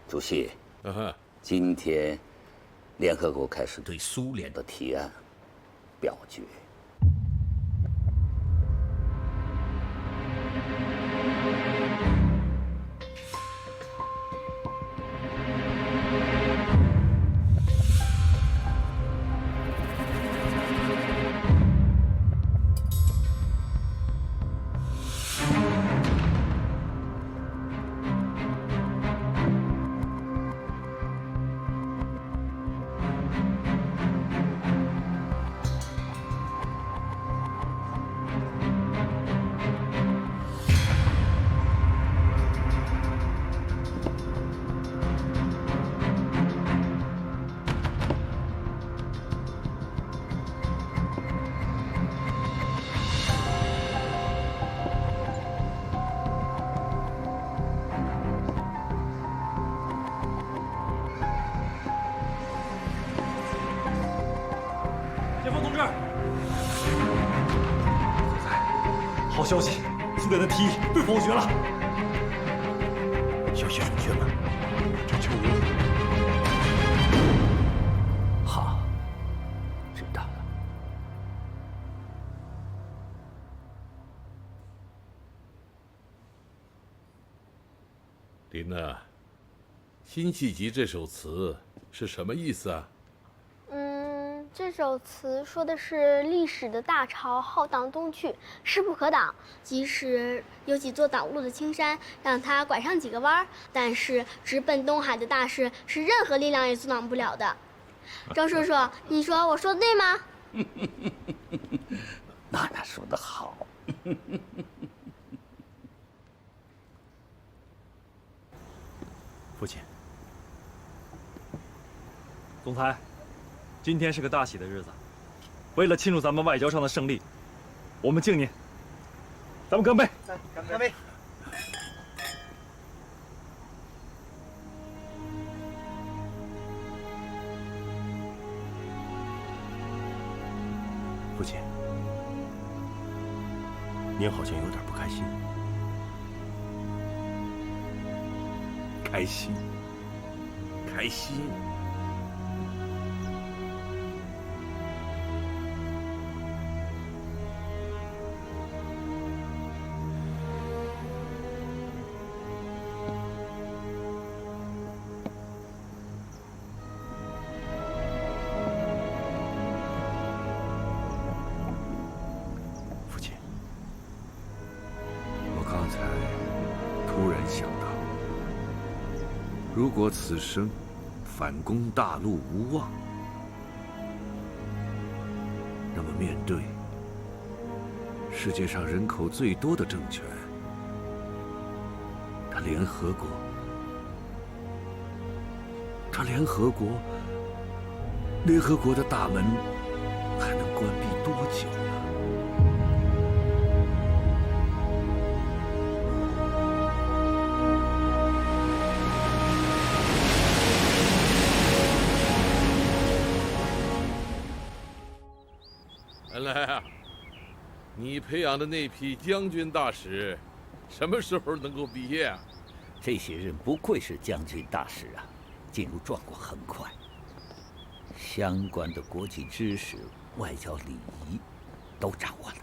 主席，今天联合国开始对苏联的提案表决。前锋同志，好消息，苏联的提议被否决了。消息准确吗？准确无误。好，知道了。林娜，辛弃疾这首词是什么意思啊？这首词说的是历史的大潮浩荡东去，势不可挡。即使有几座挡路的青山，让它拐上几个弯儿，但是直奔东海的大势是任何力量也阻挡不了的。周叔叔，你说我说的对吗？娜娜说得好。父亲，总裁。今天是个大喜的日子，为了庆祝咱们外交上的胜利，我们敬您。咱们干杯！干杯！父亲，您好像有点不开心。开心，开心。如果此生反攻大陆无望，那么面对世界上人口最多的政权，他联合国的大门还能关闭多久呢？来啊！你培养的那批将军大使，什么时候能够毕业啊？这些人不愧是将军大使啊，进入状况很快。相关的国际知识、外交礼仪都掌握了，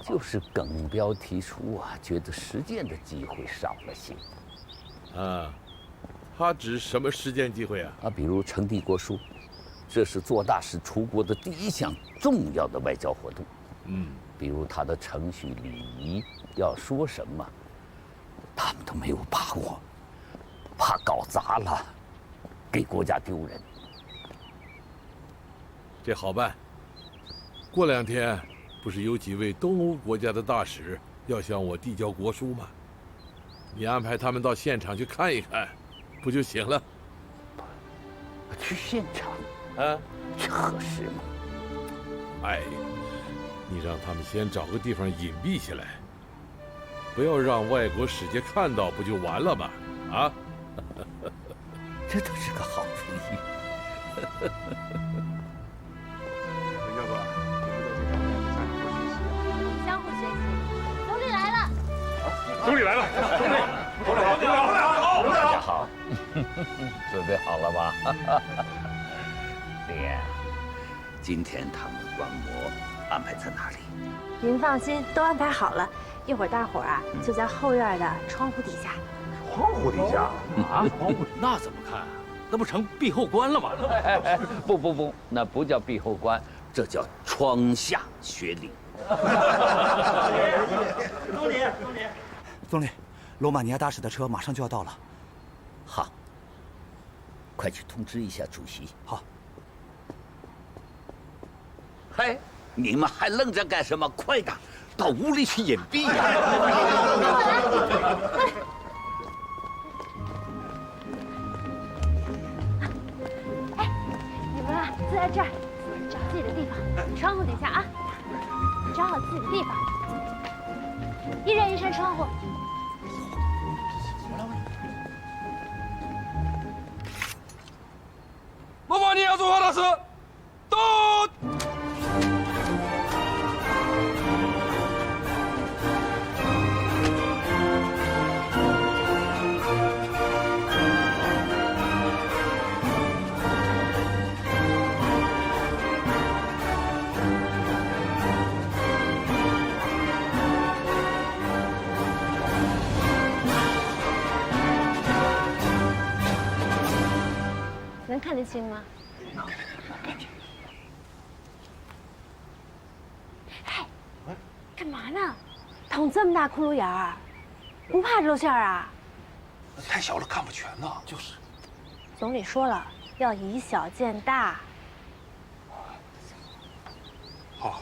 就是耿彪提出啊，觉得实践的机会少了些。啊，他指什么实践机会啊？比如呈帝国书。这是做大使出国的第一项重要的外交活动。比如他的程序礼仪要说什么，他们都没有把握，怕搞砸了，给国家丢人。这好办。过2天，不是有几位东欧国家的大使要向我递交国书吗？你安排他们到现场去看一看，不就行了？去现场。这合适吗？哎，你让他们先找个地方隐蔽起来，不要让外国使节看到，不就完了吗？啊？这倒是个好主意。要不，相互学习。总理来了！总理来了！总理好！大家好。准备好了吧？莲，今天他们观摩安排在哪里？您放心，都安排好了。一会儿大伙儿啊，就在后院的窗户底下。窗户底下啊，那怎么看啊？那不成壁后观了吗？不，那不叫壁后观，这叫窗下学礼。总理，罗马尼亚大使的车马上就要到了。好，快去通知一下主席。好。嘿，你们还愣着干什么？快点，到屋里去隐蔽呀！哎，你们啊，坐在这儿，找自己的地方，窗户底下啊，找好自己的地方，一人一扇窗户。罗马尼亚驻华大使到。能看得清吗？哎，干嘛呢？捅这么大窟窿眼儿，不怕露馅啊？太小了，看不全呢。就是。总理说了，要以小见大。好。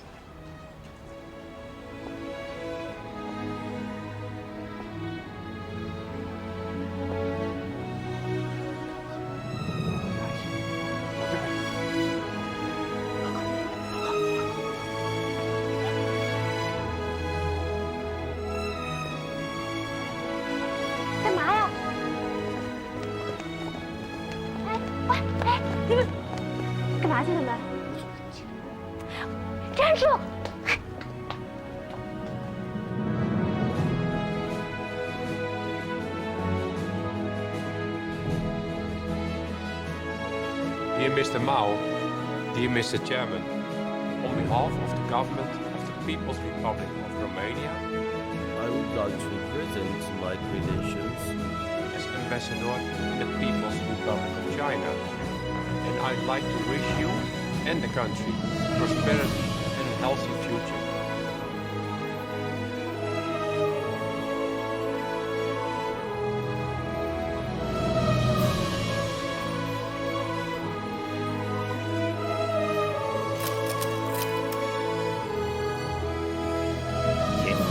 你们干嘛去？他们站住！Dear Mr. Mao, dear Mr. Chairman, on behalf of the government of the People's Republic of Romania, I would like to present my credentials as Ambassador to the People's Republic of China, and I'd like to wish you and the country prosperity and a healthy future. Yes.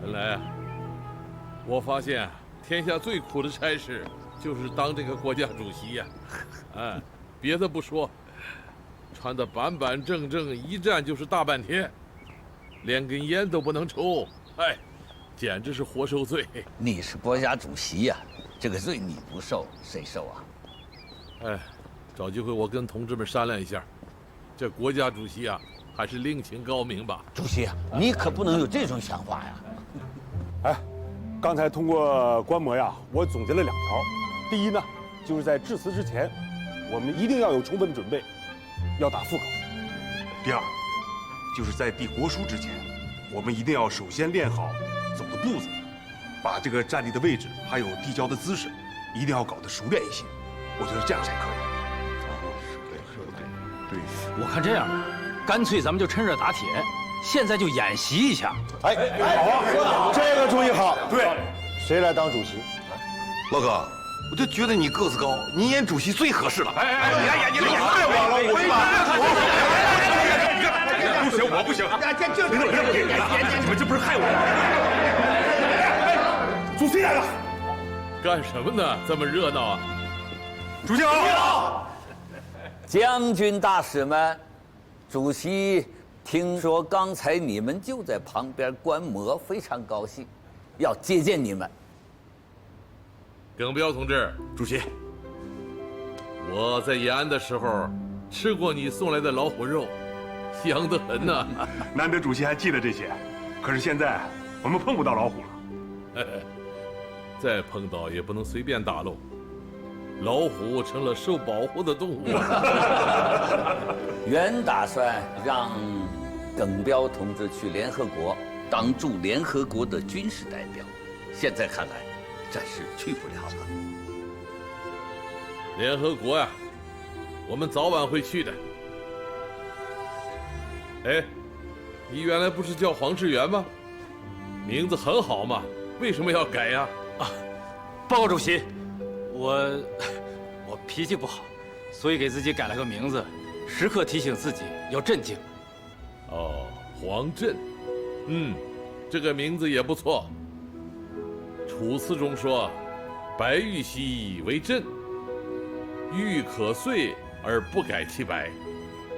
本来啊，我发现天下最苦的差事就是当这个国家主席呀。哎，别的不说，穿得板板正正，一站就是大半天，连根烟都不能抽，哎，简直是活受罪。你是国家主席呀，这个罪你不受，谁受啊？哎，找机会我跟同志们商量一下，这国家主席啊，还是另请高明吧。主席，你可不能有这种想法呀！哎，刚才通过观摩呀，我总结了2条。第一呢，就是在致辞之前，我们一定要有充分的准备，要打腹稿。第二，就是在递国书之前，我们一定要首先练好走的步子，把这个站立的位置还有递交的姿势，一定要搞得熟练一些。我觉得这样才可以。对，我看这样，干脆咱们就趁热打铁，现在就演习一下。哎，好啊，这个主意好。对，谁来当主席？老哥，我就觉得你个子高，你演主席最合适了。你害我了，我不行，我不行，你们这不是害我吗？主席来了，干什么呢？这么热闹啊！主席好。将军大使们，主席听说刚才你们就在旁边观摩，非常高兴，要接见你们。耿彪同志，主席，我在延安的时候吃过你送来的老虎肉，香得很呐。难得主席还记得这些，可是现在我们碰不到老虎了。再碰到也不能随便打喽，老虎成了受保护的动物。原打算让耿彪同志去联合国当驻联合国的军事代表，现在看来暂时去不了了。联合国呀，我们早晚会去的。哎，你原来不是叫黄志源吗？名字很好嘛，为什么要改呀？报告主席，我脾气不好，所以给自己改了个名字，时刻提醒自己要镇静。哦，黄镇，这个名字也不错。楚辞中说：“白玉兮为镇，玉可碎而不改其白，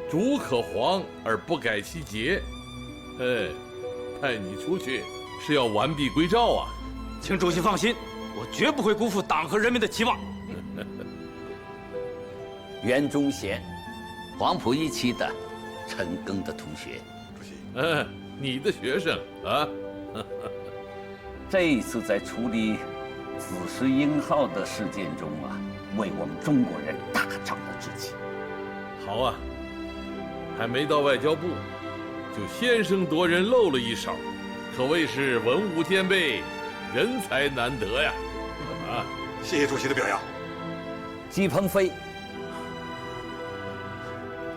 竹可黄而不改其节。”哎，派你出去是要完璧归赵啊！请主席放心，我绝不会辜负党和人民的期望。袁忠贤，黄埔一期的陈赓的同学。主席，你的学生啊。这一次在处理紫石英号的事件中啊，为我们中国人大涨了志气。好啊，还没到外交部，就先声夺人露了一手，可谓是文武兼备，人才难得呀！谢谢主席的表扬。姬鹏飞，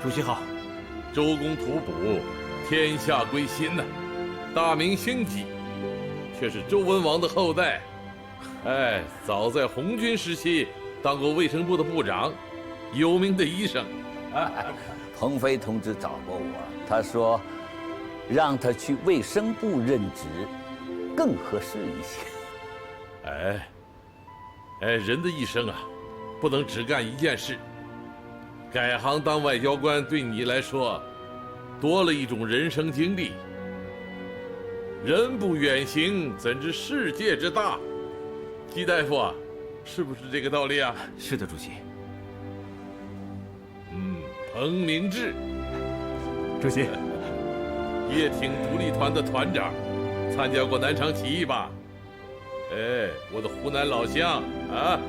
主席好。周公吐哺，天下归心呐，大明兴起，却是周文王的后代。哎，早在红军时期当过卫生部的部长，有名的医生。鹏飞同志找过我，他说让他去卫生部任职更合适一些。人的一生啊，不能只干一件事。改行当外交官对你来说，多了一种人生经历。人不远行，怎知世界之大？姬大夫啊，是不是这个道理啊？是的，主席。彭明志，主席。叶挺独立团的团长，参加过南昌起义吧？哎，我的湖南老乡啊，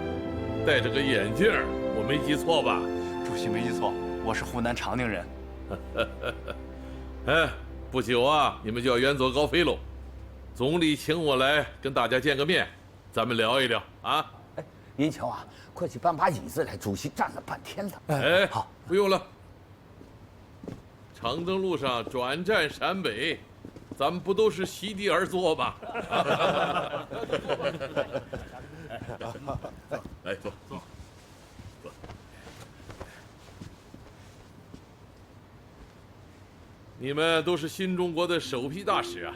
戴着个眼镜，我没记错吧？主席没记错，我是湖南长宁人。不久啊，你们就要远走高飞喽。总理请我来跟大家见个面，咱们聊一聊啊。银桥啊，快去搬把椅子来，主席站了半天了。好，不用了。长征路上转战陕北，咱们不都是席地而坐吗？来坐。你们都是新中国的首批大使啊！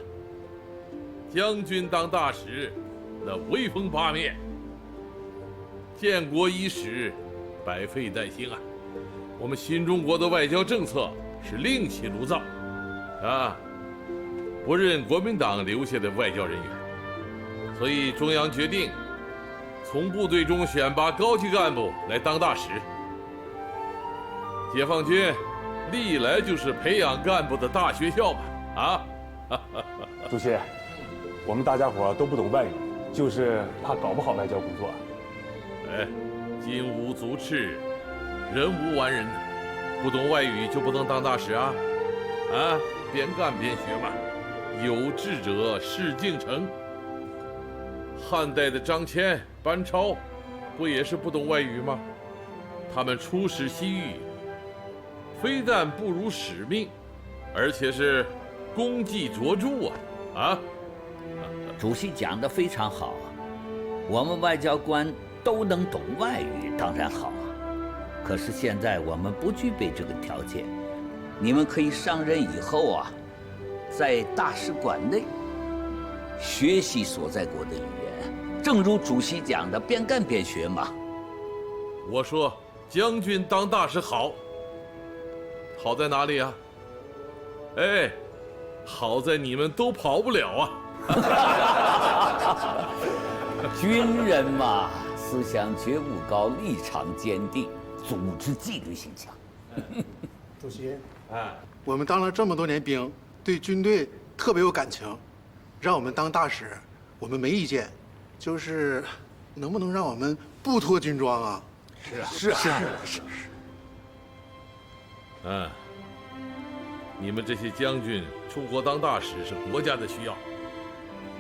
将军当大使，那威风八面。建国伊始，百废待兴啊！我们新中国的外交政策是另起炉灶，啊，不认国民党留下的外交人员，所以中央决定从部队中选拔高级干部来当大使。解放军历来就是培养干部的大学校嘛，啊！主席，我们大家伙都不懂外语，就是怕搞不好外交工作。金无足赤，人无完人，不懂外语就不能当大使啊？边干边学嘛，有志者事竟成。汉代的张骞、班超，不也是不懂外语吗？他们出使西域，非但不辱使命，而且是功绩卓著啊！主席讲得非常好，我们外交官都能懂外语，当然好啊。可是现在我们不具备这个条件，你们可以上任以后啊，在大使馆内学习所在国的语言，正如主席讲的，边干边学嘛。我说将军当大使好，好在哪里啊？哎，好在你们都跑不了啊！军人嘛，思想觉悟高，立场坚定，组织纪律性强。主席，我们当了这么多年兵，对军队特别有感情，让我们当大使，我们没意见，就是能不能让我们不脱军装啊？是啊。你们这些将军出国当大使是国家的需要，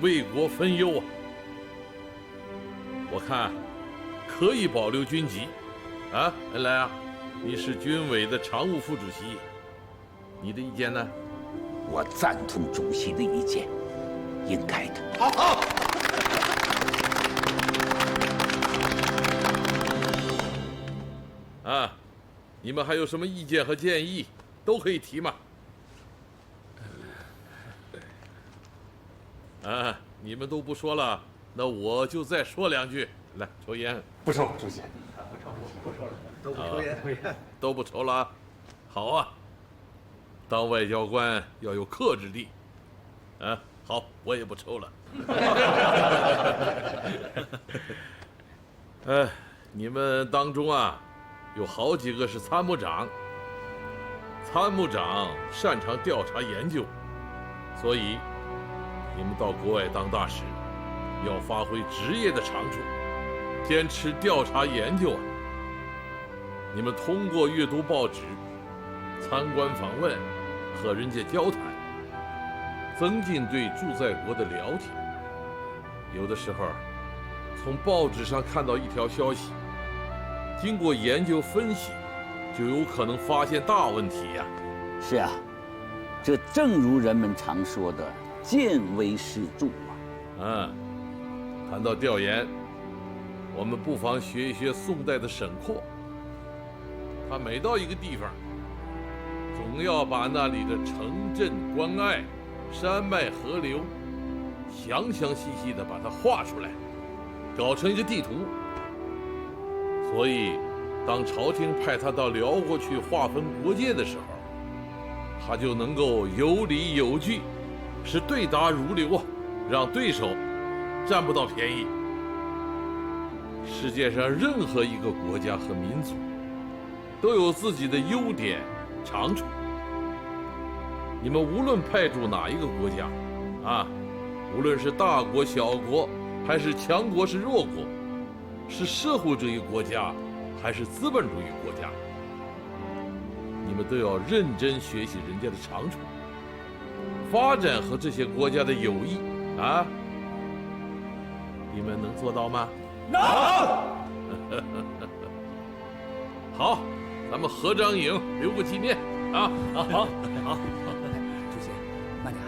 为国分忧啊。我看可以保留军籍，啊，恩来啊，你是军委的常务副主席，你的意见呢？我赞同主席的意见，应该的。好。你们还有什么意见和建议，都可以提嘛。你们都不说了，那我就再说2句。来，抽烟。不抽，主席。不抽了，都不抽烟。都不抽了啊。好啊。当外交官要有克制力。好，我也不抽了。你们当中啊，有好几个是参谋长。参谋长擅长调查研究，所以你们到国外当大使，要发挥职业的长处，坚持调查研究啊。你们通过阅读报纸、参观访问和人家交谈，增进对驻在国的了解。有的时候，从报纸上看到一条消息，经过研究分析，就有可能发现大问题呀。是啊，这正如人们常说的“见微识著”啊。谈到调研，我们不妨学一学宋代的沈括。他每到一个地方，总要把那里的城镇关隘、山脉河流，详详细细地把它画出来，搞成一个地图。所以，当朝廷派他到辽国去划分国界的时候，他就能够有理有据，是对答如流啊，让对手占不到便宜。世界上任何一个国家和民族都有自己的优点长处。你们无论派驻哪一个国家，无论是大国小国，还是强国是弱国，是社会主义国家还是资本主义国家，你们都要认真学习人家的长处，发展和这些国家的友谊啊。你们能做到吗？能。好，咱们合张影，留个纪念啊！好。主席，慢点啊。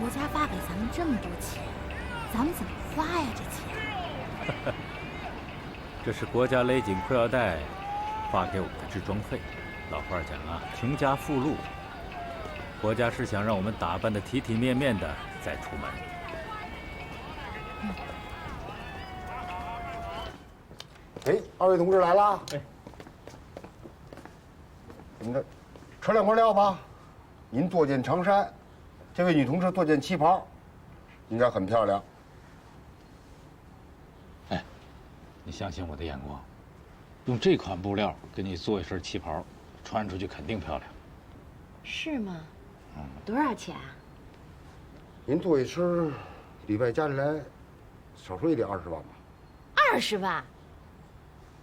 国家发给咱们这么多钱，咱们怎么花呀？这钱？这是国家勒紧裤腰带发给我们的治装费。老话讲啊，穷家富路。国家是想让我们打扮得体体面面的再出门。二位同志来了。怎么着？吃2块料吧。您做件长衫，这位女同志做件旗袍，应该很漂亮。你相信我的眼光，用这款布料给你做一身旗袍，穿出去肯定漂亮。是吗？多少钱啊？您做一身，里外加起来，少说也得20万吧。 20万？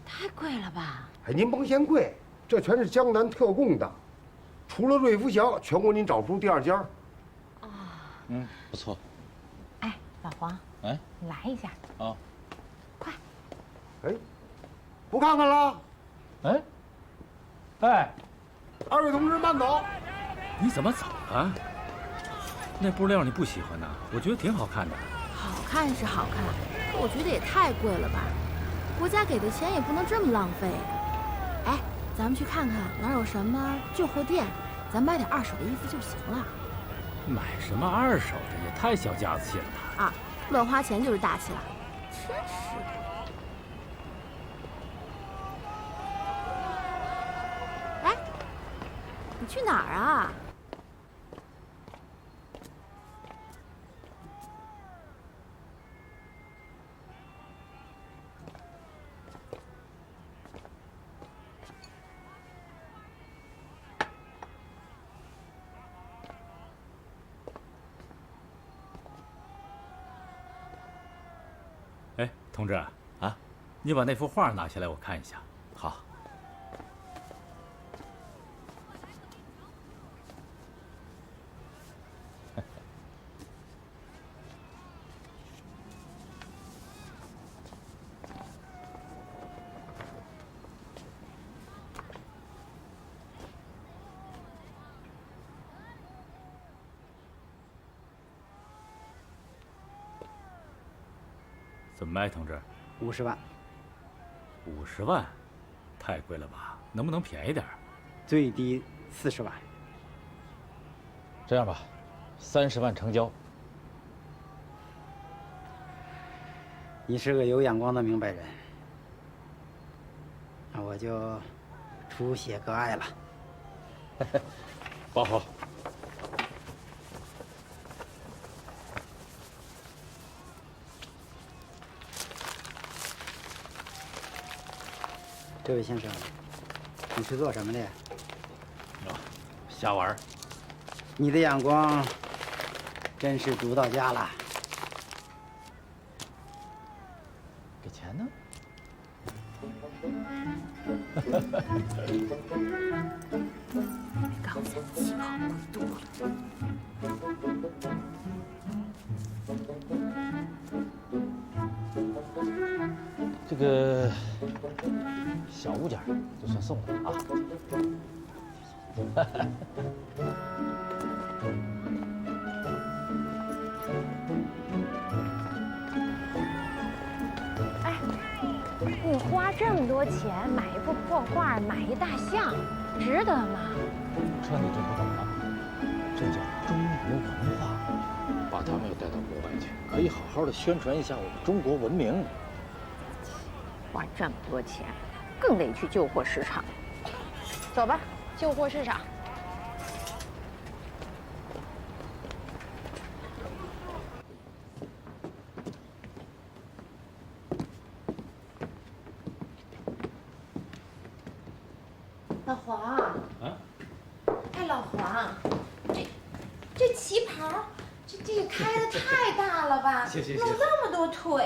太贵了吧？您甭嫌贵，这全是江南特供的，除了瑞福祥，全国您找不出第二家。不错。哎，老黄，哎，你来一下。啊，快！哎，不看看了？哎，二位同志慢走。你怎么走了？那布料你不喜欢呐？我觉得挺好看的。好看是好看，可我觉得也太贵了吧？国家给的钱也不能这么浪费。哎，咱们去看看哪有什么旧货店，咱买点二手的衣服就行了。买什么二手的也太小家子气了吧！啊，乱花钱就是大气了，真是的。哎，你去哪儿啊？哎，同志啊，你把那幅画拿下来，我看一下。好。怎么卖，同志？50万。50万，太贵了吧？能不能便宜点？最低40万。这样吧，30万成交。你是个有眼光的明白人，那我就出血割爱了。包好。这位先生，你是做什么的？瞎玩。你的眼光真是独到家了。给钱呢？刚才的气泡过多了。这个小物件就算送了啊。哎，你花这么多钱买一幅破画，买一大象，值得吗？这你就不懂了，这叫中国文化，把他们又带到国外去，可以好好的宣传一下我们中国文明。花这么多钱，更得去旧货市场。走吧，旧货市场。老黄，哎，老黄，这旗袍，这个开的太大了吧？行，弄那么多腿。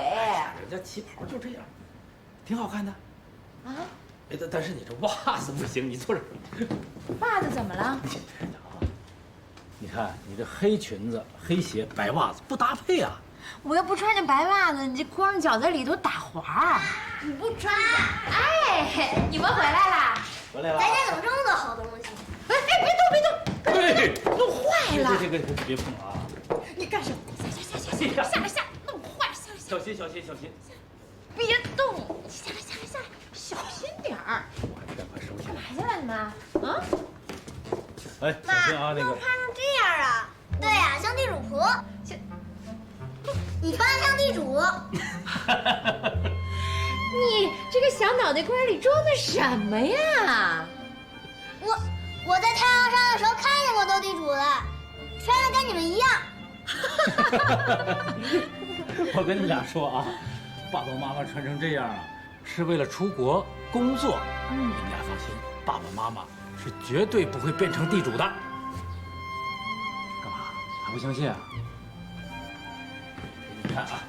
人家旗袍就这样，挺好看的。啊？但是你这袜子不行，你坐这儿。袜子怎么了？你看你这黑裙子、黑鞋、白袜子不搭配啊！我又不穿着白袜子，你这光着脚在里头打滑。你不穿着？哎，你们回来啦！回来了。咱家怎么这么多好东西？哎，别动！哎，弄坏了！这别碰啊！你干什么？下，弄坏，小心！别动！下来，小心点儿！我还不赶快收起来！干嘛去了你们？啊？哎，小心啊！那个。穿成这样啊？对呀，像地主婆。你穿像地主。你这个小脑袋瓜里装的什么呀？我在太阳山的时候看见过斗地主的，穿的跟你们一样。我跟你俩说啊，爸爸妈妈穿成这样啊，是为了出国工作。你们俩放心，爸爸妈妈是绝对不会变成地主的。干嘛？还不相信啊？你看啊，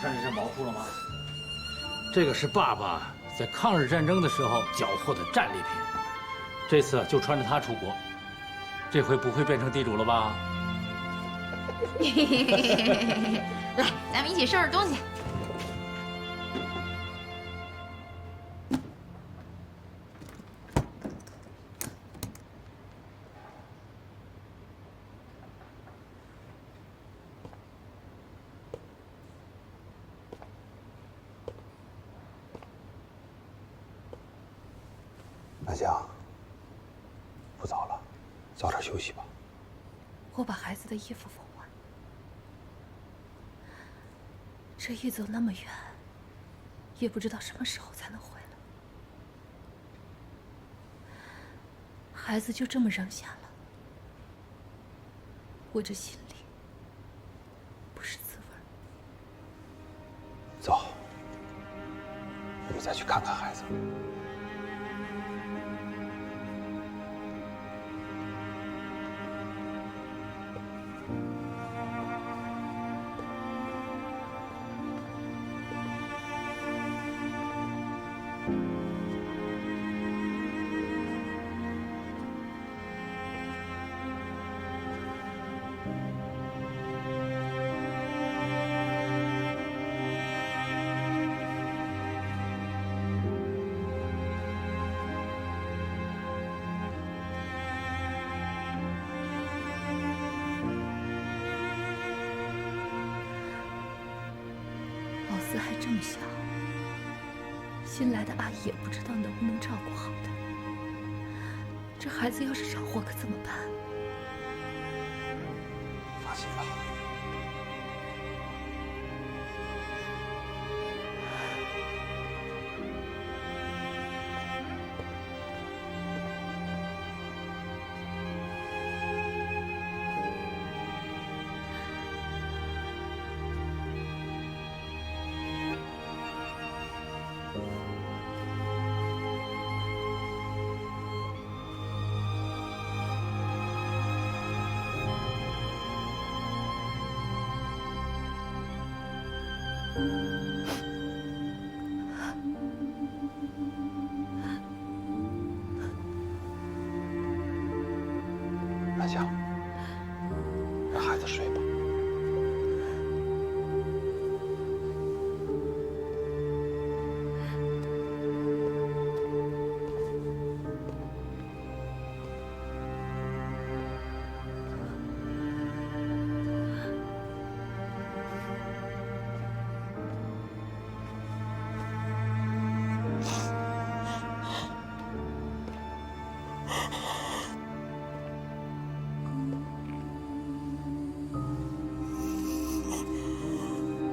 看这身毛裤了吗？这个是爸爸在抗日战争的时候缴获的战利品。这次就穿着它出国，这回不会变成地主了吧？来，咱们一起收拾东西。南香，不早了，早点休息吧。我把孩子的衣服缝完。这一走那么远，也不知道什么时候才能回来。孩子就这么扔下了，我这心里不是滋味。走，我们再去看看孩子。老四还这么小，新来的阿姨也不知道能不能照顾好他。这孩子要是闯祸可怎么办？放心吧。南香，让孩子睡吧。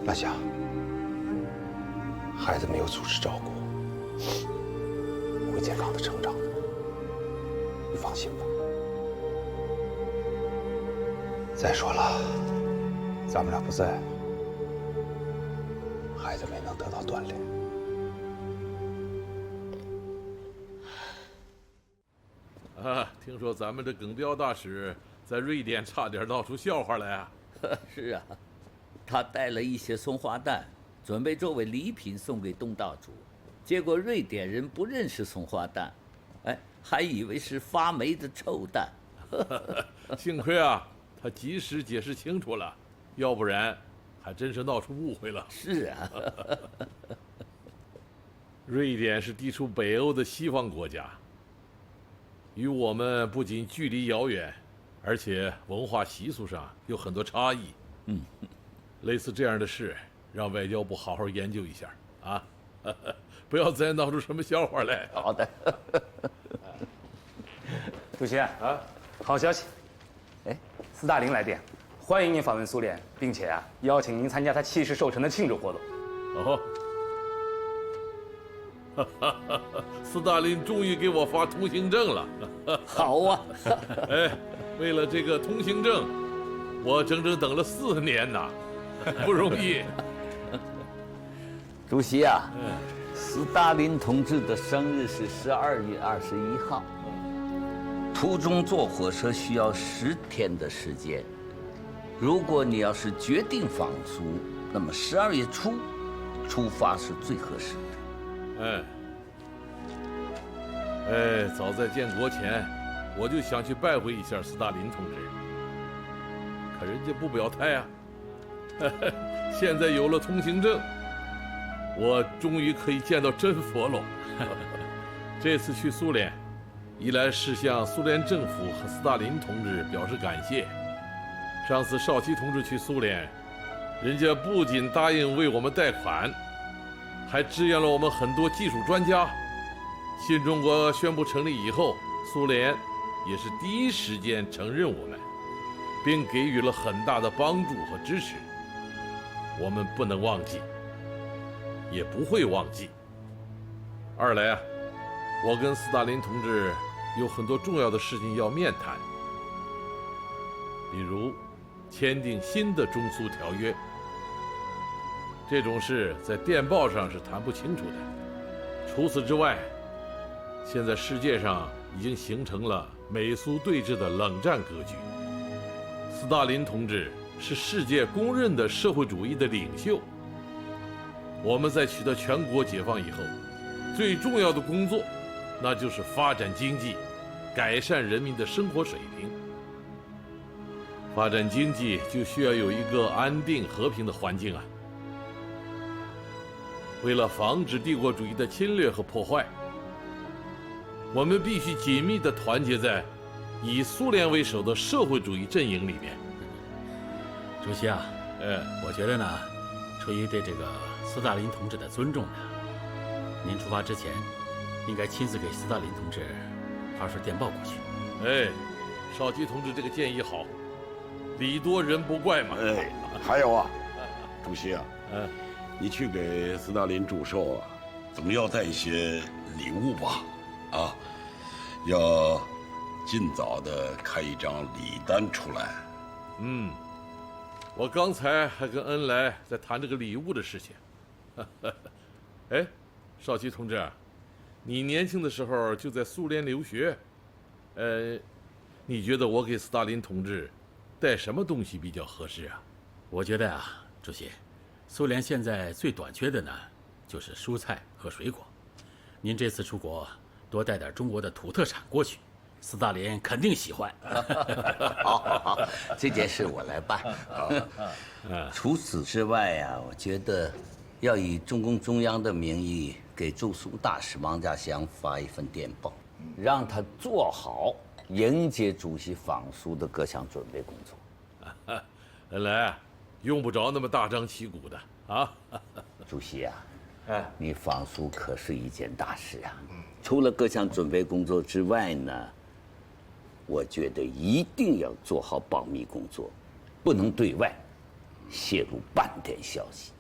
南香，孩子没有组织照顾，会健康的成长的，你放心吧。再说了，咱们俩不在，孩子没能得到锻炼。啊，听说咱们的耿彪大使在瑞典差点闹出笑话来啊！是啊。他带了一些松花蛋，准备作为礼品送给东大主，结果瑞典人不认识松花蛋，哎，还以为是发霉的臭蛋。幸亏啊，他及时解释清楚了，要不然还真是闹出误会了。是啊，瑞典是地处北欧的西方国家，与我们不仅距离遥远，而且文化习俗上有很多差异。类似这样的事，让外交部好好研究一下啊，不要再闹出什么笑话来。好的。主席啊，好消息！哎，斯大林来电，欢迎您访问苏联，并且啊，邀请您参加他70寿辰的庆祝活动。哦，斯大林终于给我发通行证了。好啊！哎，为了这个通行证，我整整等了4年呐。不容易，主席啊，斯大林同志的生日是12月21号，途中坐火车需要10天的时间。如果你要是决定访苏，那么12月初出发是最合适的。哎，哎，早在建国前，我就想去拜会一下斯大林同志，可人家不表态啊。现在有了通行证，我终于可以见到真佛喽。这次去苏联，一来是向苏联政府和斯大林同志表示感谢。上次少奇同志去苏联，人家不仅答应为我们贷款，还支援了我们很多技术专家。新中国宣布成立以后，苏联也是第一时间承认我们，并给予了很大的帮助和支持。我们不能忘记，也不会忘记。二来啊，我跟斯大林同志有很多重要的事情要面谈，比如签订新的中苏条约。这种事在电报上是谈不清楚的。除此之外，现在世界上已经形成了美苏对峙的冷战格局。斯大林同志是世界公认的社会主义的领袖。我们在取得全国解放以后，最重要的工作，那就是发展经济，改善人民的生活水平。发展经济就需要有一个安定和平的环境啊。为了防止帝国主义的侵略和破坏，我们必须紧密地团结在以苏联为首的社会主义阵营里面。主席啊，我觉得呢，出于对这个斯大林同志的尊重呢，您出发之前，应该亲自给斯大林同志发出电报过去。哎，少奇同志这个建议好，礼多人不怪嘛。哎，还有啊，主席啊，你去给斯大林祝寿啊，总要带一些礼物吧？啊，要尽早的开一张礼单出来。我刚才还跟恩来在谈这个礼物的事情。哎，少奇同志，你年轻的时候就在苏联留学，你觉得我给斯大林同志带什么东西比较合适啊？我觉得啊，主席，苏联现在最短缺的呢，就是蔬菜和水果。您这次出国，多带点中国的土特产过去，斯大林肯定喜欢。好，这件事我来办。除此之外呀，我觉得要以中共中央的名义给驻苏大使王稼祥发一份电报，让他做好迎接主席访苏的各项准备工作。恩来，用不着那么大张旗鼓的啊。主席啊，你访苏可是一件大事啊。除了各项准备工作之外呢，我觉得一定要做好保密工作，不能对外泄露半点消息。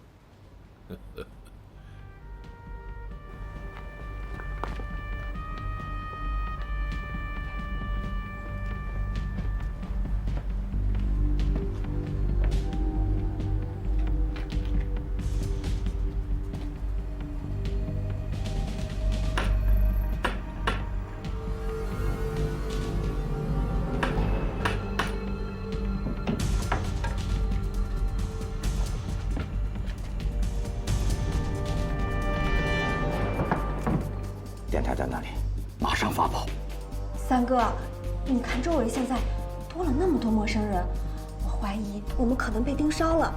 电台在那里，马上发跑。三哥，你看周围现在多了那么多陌生人，我怀疑我们可能被盯梢了，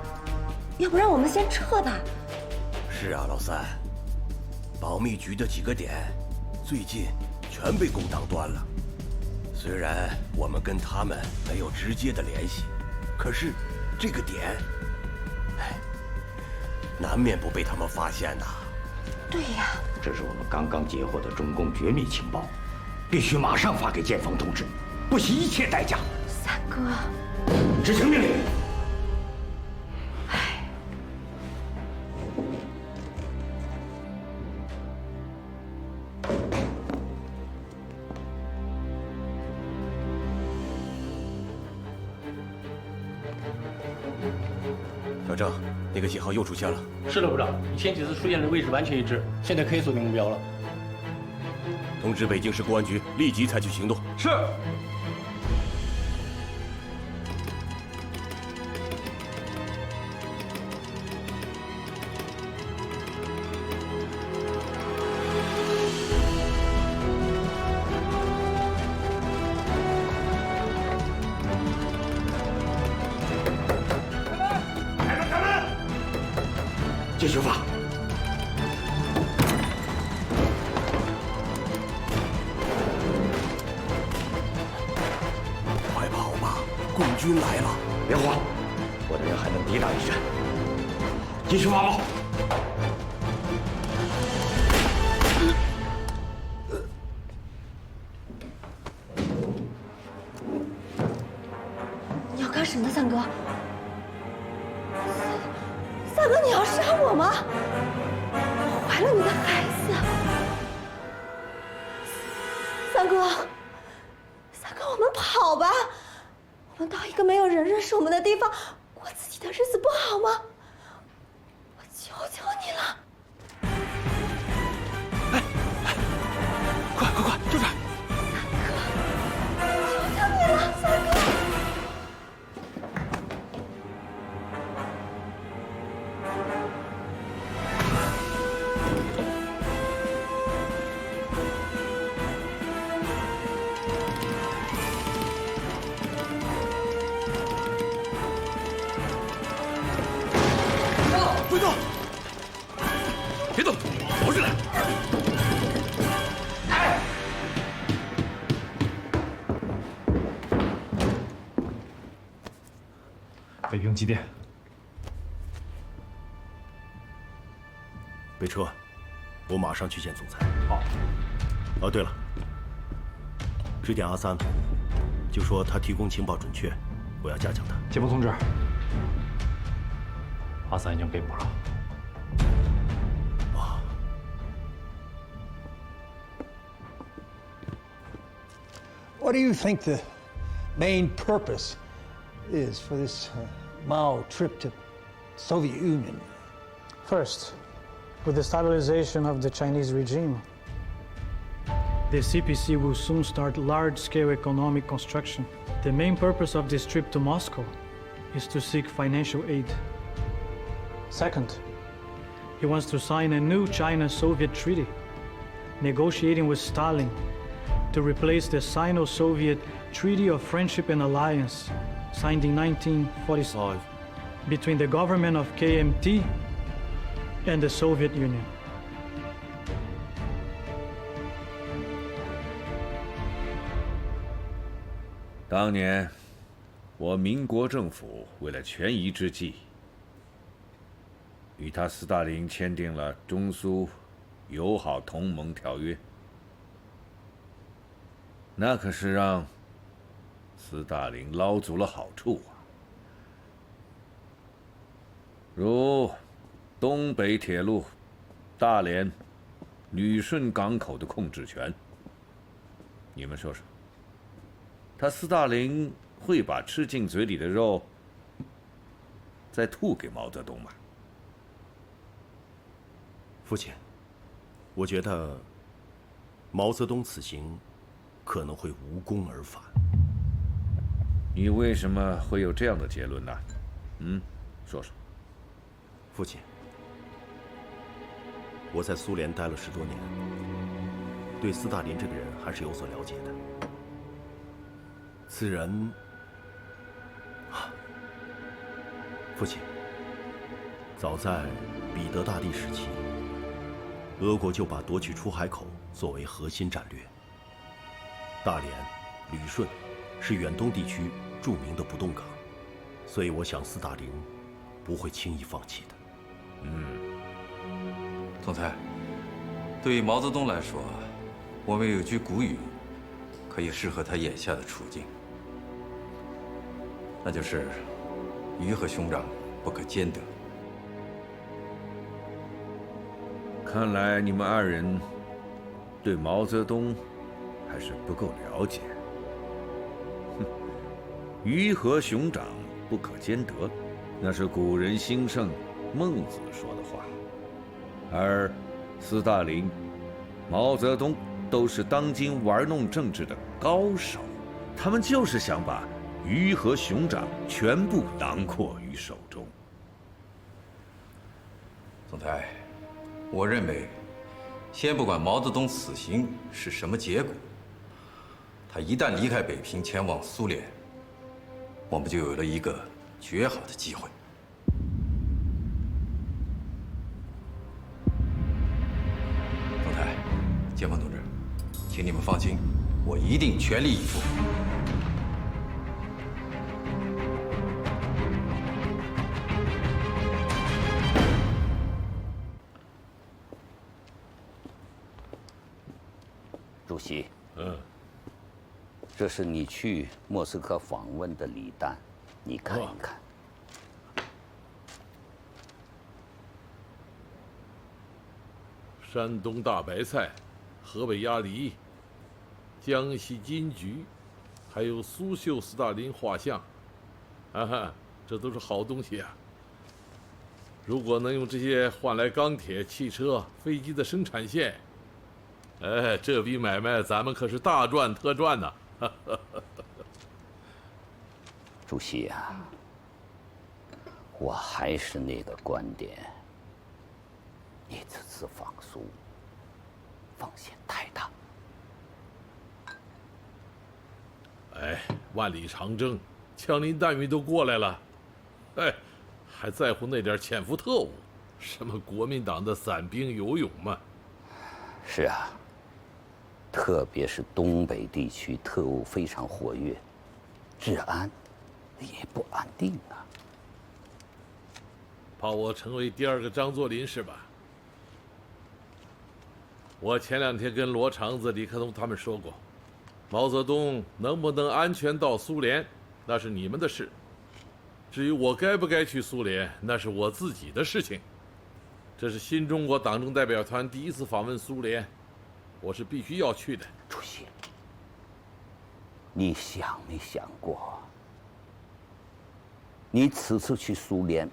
要不然我们先撤吧。是啊，老三，保密局的几个点最近全被共党端了。虽然我们跟他们没有直接的联系，可是这个点，难免不被他们发现呐。对呀，这是我们刚刚截获的中共绝密情报，必须马上发给建锋同志，不惜一切代价。三哥，执行命令。小郑，那个信号又出现了。是的，部长，与前几次出现的位置完全一致，现在可以锁定目标了。通知北京市公安局立即采取行动。是。出发。快跑吧，共军来了！别慌，我的人还能抵挡一阵。继续发炮！你要干什么，三哥？三哥，你要杀我吗？我怀了你的孩子。三哥，三哥，我们跑吧，我们到一个没有人认识我们的地方，过自己的日子，不好吗？我求求你了。快，就这儿！求求你了，三哥！别动！别动！我是来。北平几点？备车，我马上去见总裁。好。哦，对了，致电阿三，就说他提供情报准确，我要加强他。解放同志，阿三已经给补了。 What do you think the main purpose is for this Mao trip to Soviet Union? First, with the stabilization of the Chinese regime, the CPC will soon start large-scale economic construction. The main purpose of this trip to Moscow is to seek financial aid. Second, he wants to sign a new China-Soviet treaty, negotiating with Stalin to replace the Sino-Soviet Treaty of Friendship and Alliance, signed in 1945, between the government of KMT and the Soviet Union. 当年，我民国政府为了权宜之计，与他斯大林签订了中苏友好同盟条约。 那可是让斯大林捞足了好处啊，如东北铁路、大连、旅顺港口的控制权。你们说说，他斯大林会把吃进嘴里的肉再吐给毛泽东吗？父亲，我觉得毛泽东此行 可能会无功而返。你为什么会有这样的结论呢？说说。父亲，我在苏联待了10多年，对斯大林这个人还是有所了解的。此人，父亲，早在彼得大帝时期，俄国就把夺取出海口作为核心战略。 大连、旅顺是远东地区著名的不动港，所以我想斯大林不会轻易放弃的。总裁，对于毛泽东来说，我们有句古语，可以适合他眼下的处境，那就是“鱼和熊掌不可兼得”。看来你们二人对毛泽东 还是不够了解。鱼和熊掌不可兼得，那是古人兴盛孟子说的话。而斯大林、毛泽东都是当今玩弄政治的高手，他们就是想把鱼和熊掌全部囊括于手中。总裁，我认为，先不管毛泽东此行是什么结果， 他一旦离开北平，前往苏联，我们就有了一个绝好的机会。请你们放心，我一定全力以赴。主席，这是你去莫斯科访问的礼单，你看一看。山东大白菜，河北鸭梨，江西金桔，还有苏绣斯大林画像，啊哈，这都是好东西啊！如果能用这些换来钢铁、汽车、飞机的生产线，哎，这笔买卖咱们可是大赚特赚呐！主席啊，我还是那个观点，你这次放苏，风险太大。哎，万里长征，枪林弹雨都过来了，哎，还在乎那点潜伏特务？什么国民党的散兵游勇吗？是啊，特别是东北地区特务非常活跃，治安也不安定啊。怕我成为第二个张作霖是吧？我前2天跟罗长子、李克东他们说过，毛泽东能不能安全到苏联，那是你们的事。至于我该不该去苏联，那是我自己的事情。这是新中国党政代表团第1次访问苏联，我是必须要去的。主席，你想没想过，你此次去苏联，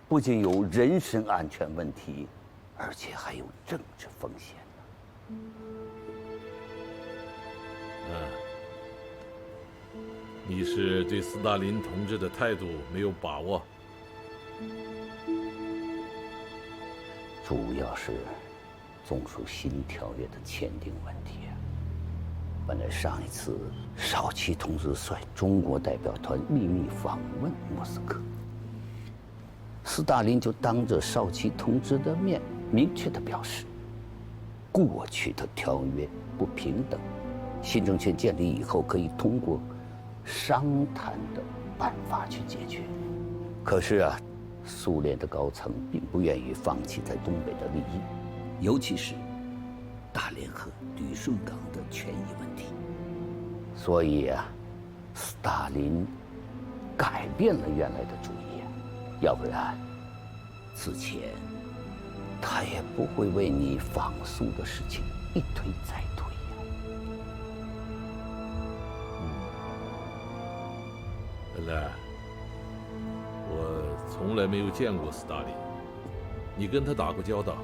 不仅有人身安全问题，而且还有政治风险呢？你是对斯大林同志的态度没有把握？主要是综述新条约的签订问题。本来上一次少奇同志率中国代表团秘密访问莫斯科，斯大林就当着少奇同志的面明确地表示，过去的条约不平等，新政权建立以后可以通过商谈的办法去解决。可是啊，苏联的高层并不愿意放弃在东北的利益，尤其是大连和旅顺港的权益问题。所以啊，斯大林改变了原来的主意，要不然此前他也不会为你访苏的事情一推再推呀。本来我从来没有见过斯大林，你跟他打过交道，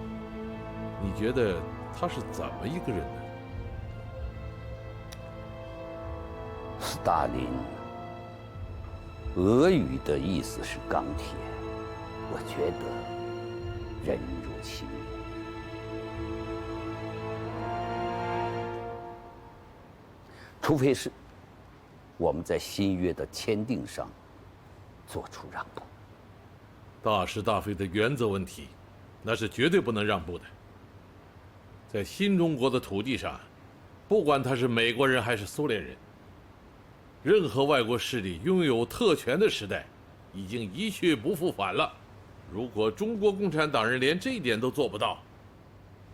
你觉得他是怎么一个人呢？斯大林，俄语的意思是钢铁，我觉得人如其名。除非是我们在新约的签订上做出让步。大是大非的原则问题，那是绝对不能让步的。在新中国的土地上，不管他是美国人还是苏联人，任何外国势力拥有特权的时代已经一去不复返了。如果中国共产党人连这一点都做不到，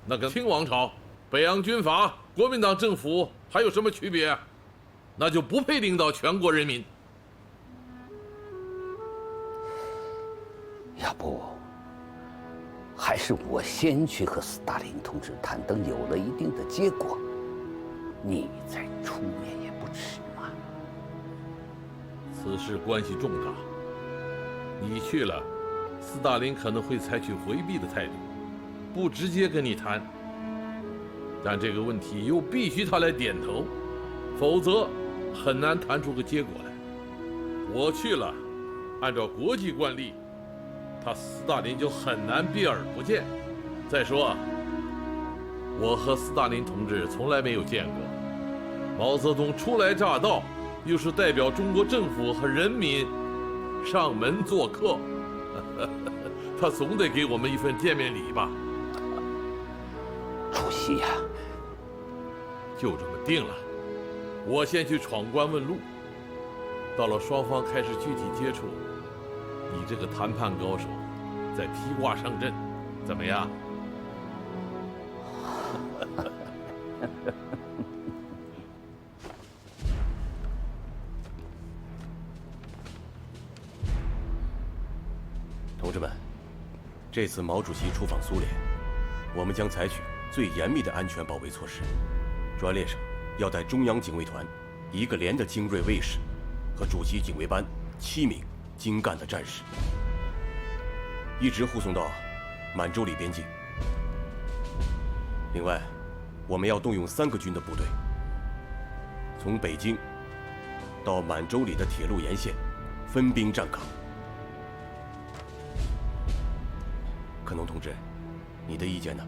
那跟清王朝、北洋军阀、国民党政府还有什么区别啊？那就不配领导全国人民。要不，还是我先去和斯大林同志谈，等有了一定的结果，你再出面也不迟嘛。此事关系重大，你去了，斯大林可能会采取回避的态度，不直接跟你谈。但这个问题又必须他来点头，否则很难谈出个结果来。我去了，按照国际惯例，他斯大林就很难避而不见。再说，我和斯大林同志从来没有见过，毛泽东初来乍到，又是代表中国政府和人民上门做客，他总得给我们一份见面礼吧。主席呀，就这么定了。我先去闯关问路，到了双方开始具体接触，你这个谈判高手再披挂上阵，怎么样？同志们，这次毛主席出访苏联，我们将采取最严密的安全保卫措施。专列上要带中央警卫团1个连的精锐卫士和主席警卫班7名精干的战士，一直护送到满洲里边境。另外，我们要动用3个军的部队，从北京到满洲里的铁路沿线分兵站岗。克农同志，你的意见呢？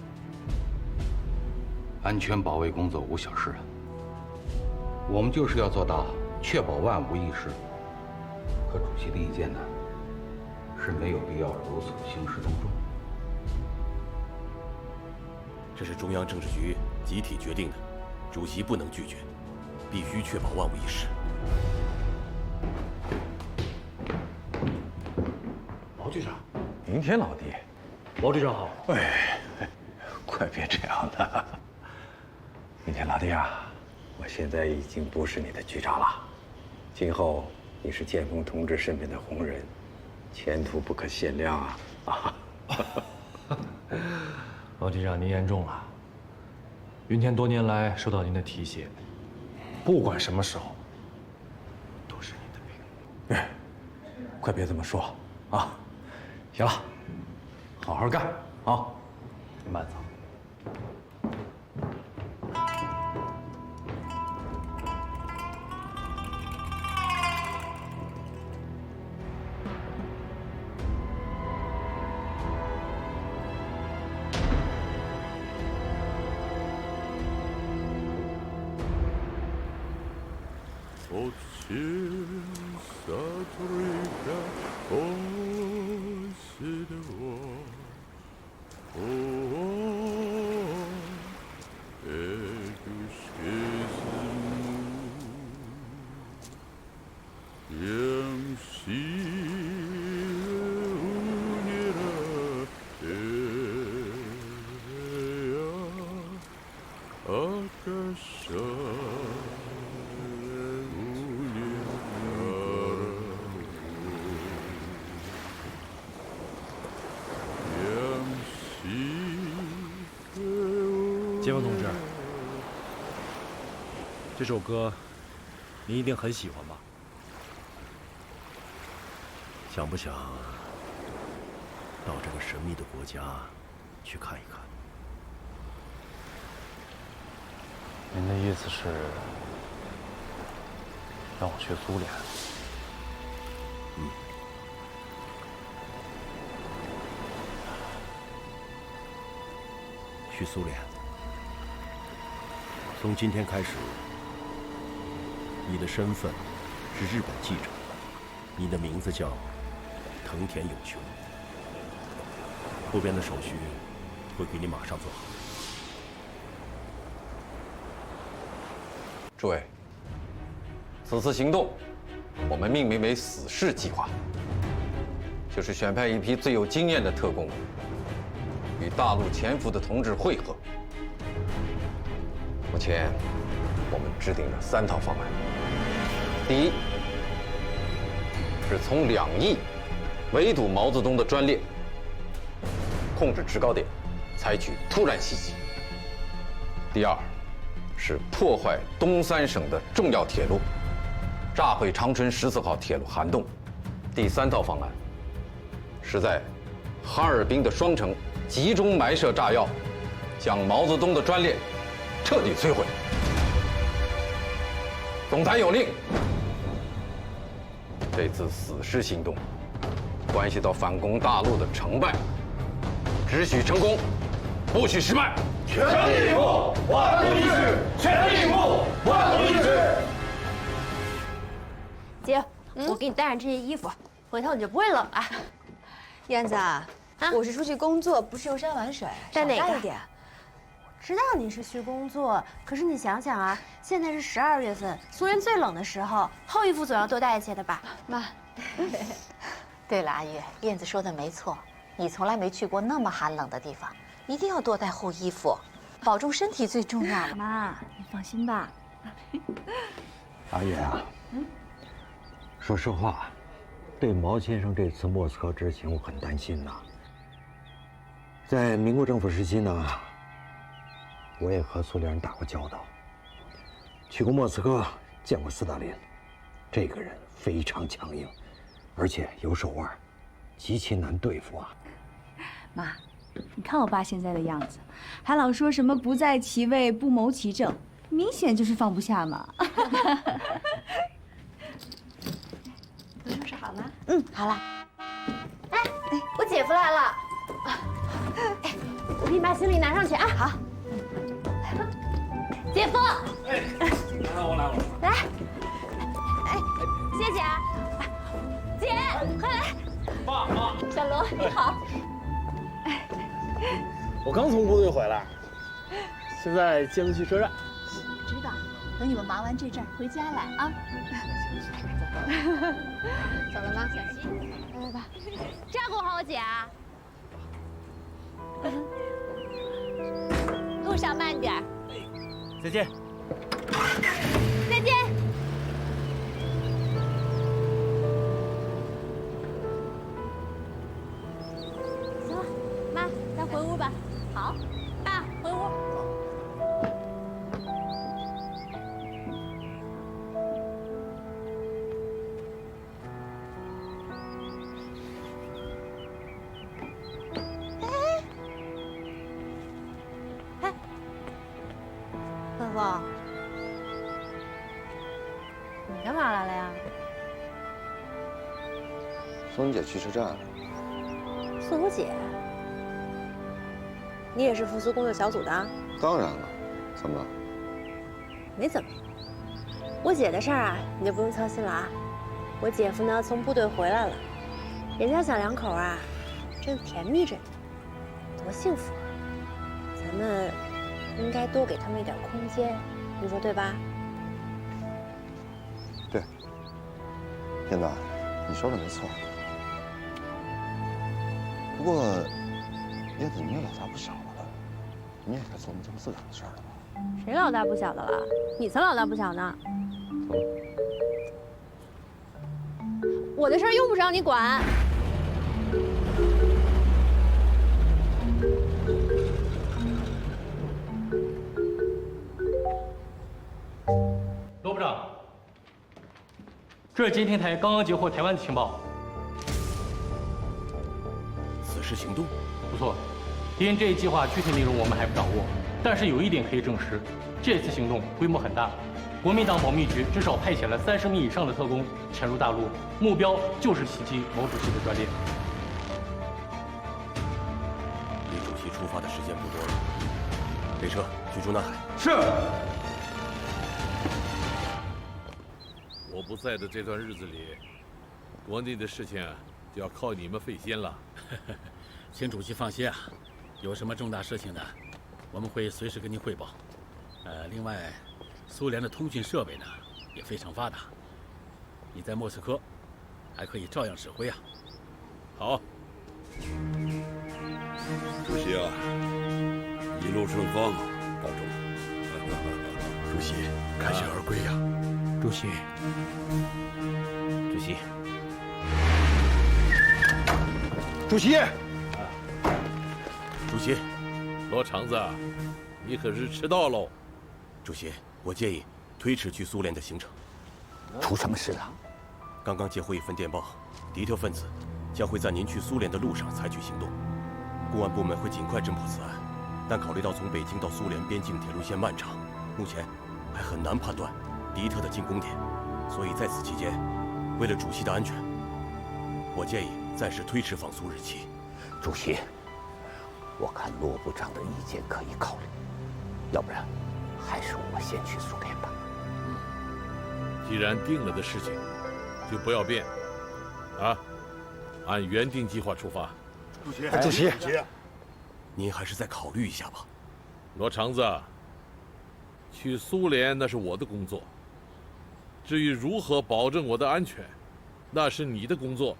安全保卫工作无小事啊，我们就是要做到确保万无一失。可主席的意见呢，是没有必要如此兴师动众。这是中央政治局集体决定的，主席不能拒绝，必须确保万无一失。毛局长，明天老弟。毛局长好。哎，快别这样了。明天老弟啊，我现在已经不是你的局长了，今后你是建峰同志身边的红人，前途不可限量啊！啊！毛局长您言重了。云天多年来受到您的提携，不管什么时候，都是您的兵。哎，快别这么说啊！行了，好好干啊！慢走。建峰同志，这首歌您一定很喜欢吧？想不想到这个神秘的国家去看一看？您的意思是让我去苏联？嗯。去苏联。从今天开始，你的身份是日本记者，你的名字叫藤田永雄。后边的手续会给你马上做好。诸位，此次行动我们命名为“死士计划”，就是选派一批最有经验的特工，与大陆潜伏的同志会合。目前我们制定了3套方案。第一，是从两翼围堵毛泽东的专列，控制制高点，采取突然袭击。第二，是破坏东三省的重要铁路，炸毁长春14号铁路涵洞。第3套方案是在哈尔滨的双城集中埋设炸药，将毛泽东的专列彻底摧毁。总裁有令，这次死士行动关系到反攻大陆的成败，只许成功，不许失败。全力以赴，万无一失！全力以赴，万无一失！姐，我给你带上这些衣服，回头你就不会冷了。燕子啊，我是出去工作，不是游山玩水，带哪个？少带一点。知道你是需工作，可是你想想啊，现在是12月份，苏联最冷的时候，厚衣服总要多带一些的吧？妈，对了，阿月，燕子说的没错，你从来没去过那么寒冷的地方，一定要多带厚衣服，保重身体最重要了。妈，你放心吧。阿月啊，说实话，对毛先生这次莫斯科之行，我很担心呐。在民国政府时期呢，我也和苏联人打过交道，去过莫斯科，见过斯大林，这个人非常强硬，而且有手腕，极其难对付啊。妈，你看我爸现在的样子，还老说什么不在其位不谋其政，明显就是放不下嘛。都收拾好了？嗯，好了。哎，我姐夫来了。哎，我给你把行李拿上去啊。好。姐夫。哎，我来。来。哎，谢谢啊。姐，快来。妈。小罗，你好。我刚从部队回来，现在接不去车站。知道，等你们忙完这阵回家来啊。走了吗？小心，来吧，照顾好我姐啊。路上慢点。再见。再见。行了，妈，咱回屋吧。好，爸，回屋。芬芳，你干嘛来了呀？送你姐去车站。送我姐？你也是复苏工作小组的？当然了，怎么了？没怎么。我姐的事儿啊，你就不用操心了啊。我姐夫呢，从部队回来了，人家小两口啊，正甜蜜着呢，多幸福啊！咱们应该多给他们一点空间，你说对吧？对，燕子，你说的没错。不过，燕子，你也老大不小了，你也该做你这么自个儿的事儿了吧？谁老大不小的了？你才老大不小呢！我的事儿用不着你管。罗部长，这是监听台刚刚截获台湾的情报。此事行动不错，敌人这一计划具体内容我们还不掌握，但是有一点可以证实，这次行动规模很大。国民党保密局至少派遣了30名以上的特工潜入大陆，目标就是袭击毛主席的专列。离主席出发的时间不多了，备车驱逐南海。是。我不在的这段日子里，国内的事情就要靠你们费心了。请主席放心啊，有什么重大事情呢，我们会随时跟您汇报。另外，苏联的通讯设备呢也非常发达，你在莫斯科还可以照样指挥啊。好，主席啊，一路顺风，保重。主席，凯旋而归呀！主席，主席，主席，主席，罗肠子，你可是迟到喽！主席，我建议推迟去苏联的行程。出什么事了？刚刚接获一份电报，敌特分子将会在您去苏联的路上采取行动。公安部门会尽快侦破此案，但考虑到从北京到苏联边境铁路线漫长，目前还很难判断敌特的进攻点，所以在此期间，为了主席的安全，我建议暂时推迟放苏日期。主席，我看骆部长的意见可以考虑，要不然还是我先去苏联吧。既然定了的事情，就不要变，啊，按原定计划出发。主席，您还是再考虑一下吧。罗长子，去苏联那是我的工作，至于如何保证我的安全，那是你的工作。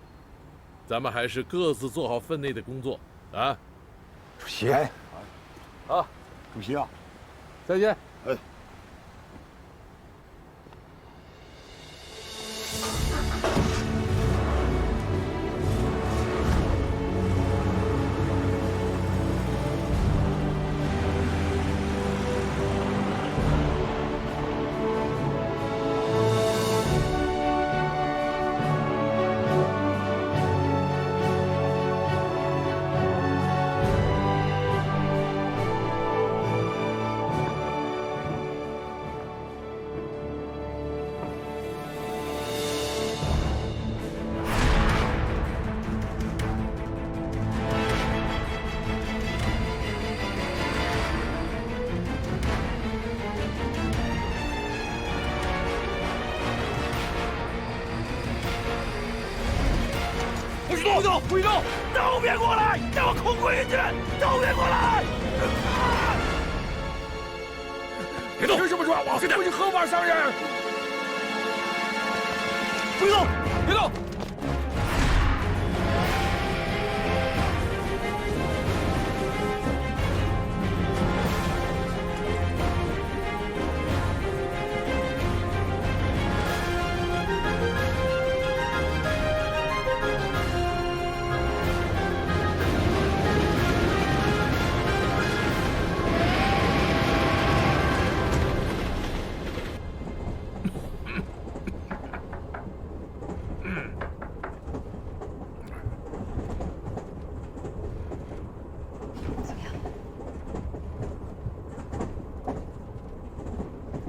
咱们还是各自做好分内的工作啊。主席，好，主席啊，再见。哎。不许动！都别过来！让我空归进去！都别过来！别动！凭什么抓我？这不是合法伤人！不许动！别动！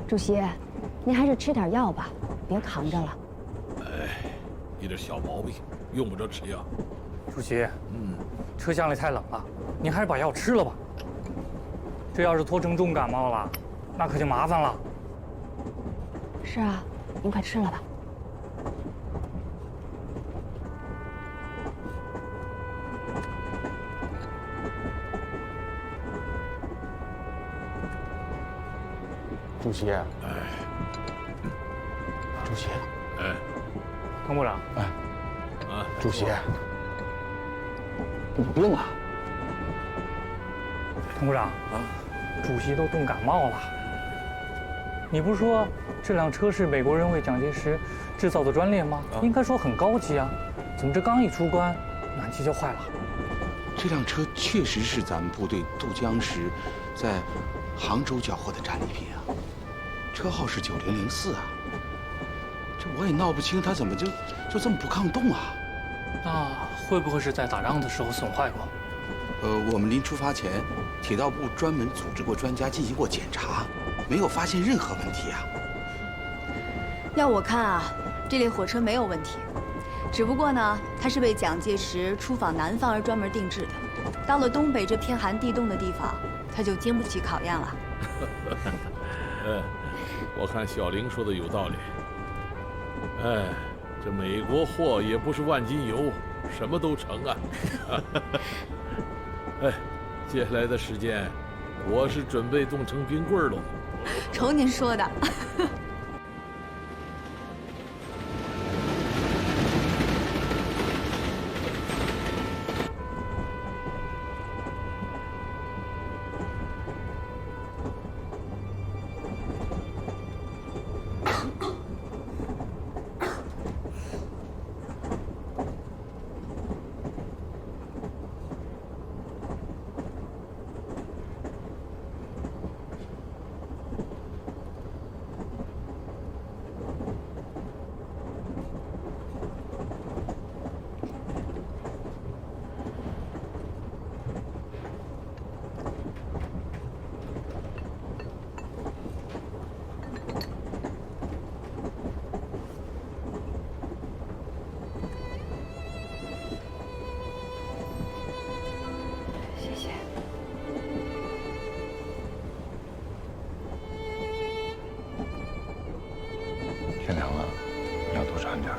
主席，您还是吃点药吧，别扛着了。哎，一点小毛病，用不着吃药。主席，车厢里太冷了，您还是把药吃了吧。这要是拖成重感冒了，那可就麻烦了。是啊，您快吃了吧。主席，主席，滕部长，主席，你病了？滕部长，主席都重感冒了。你不是说这辆车是美国人为蒋介石制造的专列吗？应该说很高级啊，怎么这刚一出关，暖气就坏了？这辆车确实是咱们部队渡江时在杭州缴获的战利品啊，车号是9004啊。这我也闹不清，他怎么就这么不抗动啊？那会不会是在打仗的时候损坏过？我们临出发前，铁道部专门组织过专家进行过检查，没有发现任何问题啊。要我看啊，这列火车没有问题，只不过呢，它是为蒋介石出访南方而专门定制的。到了东北这偏寒地冻的地方，它就经不起考验了。我看小玲说的有道理。这美国货也不是万金油，什么都成啊。接下来的时间，我是准备冻成冰棍喽。瞅您说的。天凉了，你要多穿点，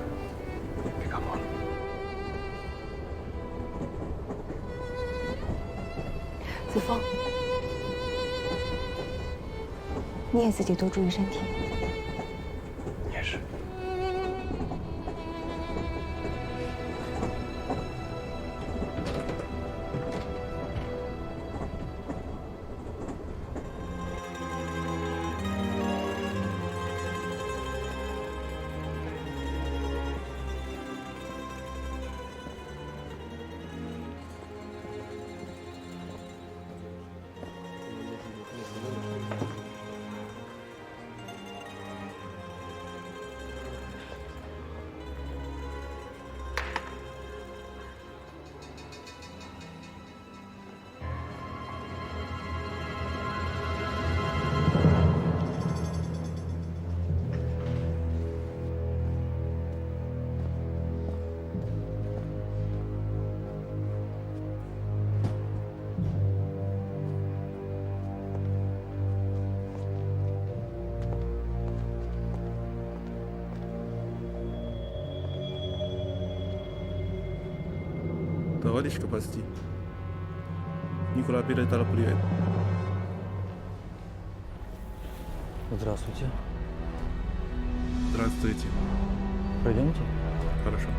别感冒了。子枫，你也自己多注意身体。也是。Товарищ Капасти, Никола передала привет. Здравствуйте. Здравствуйте. Пойдемте. Хорошо.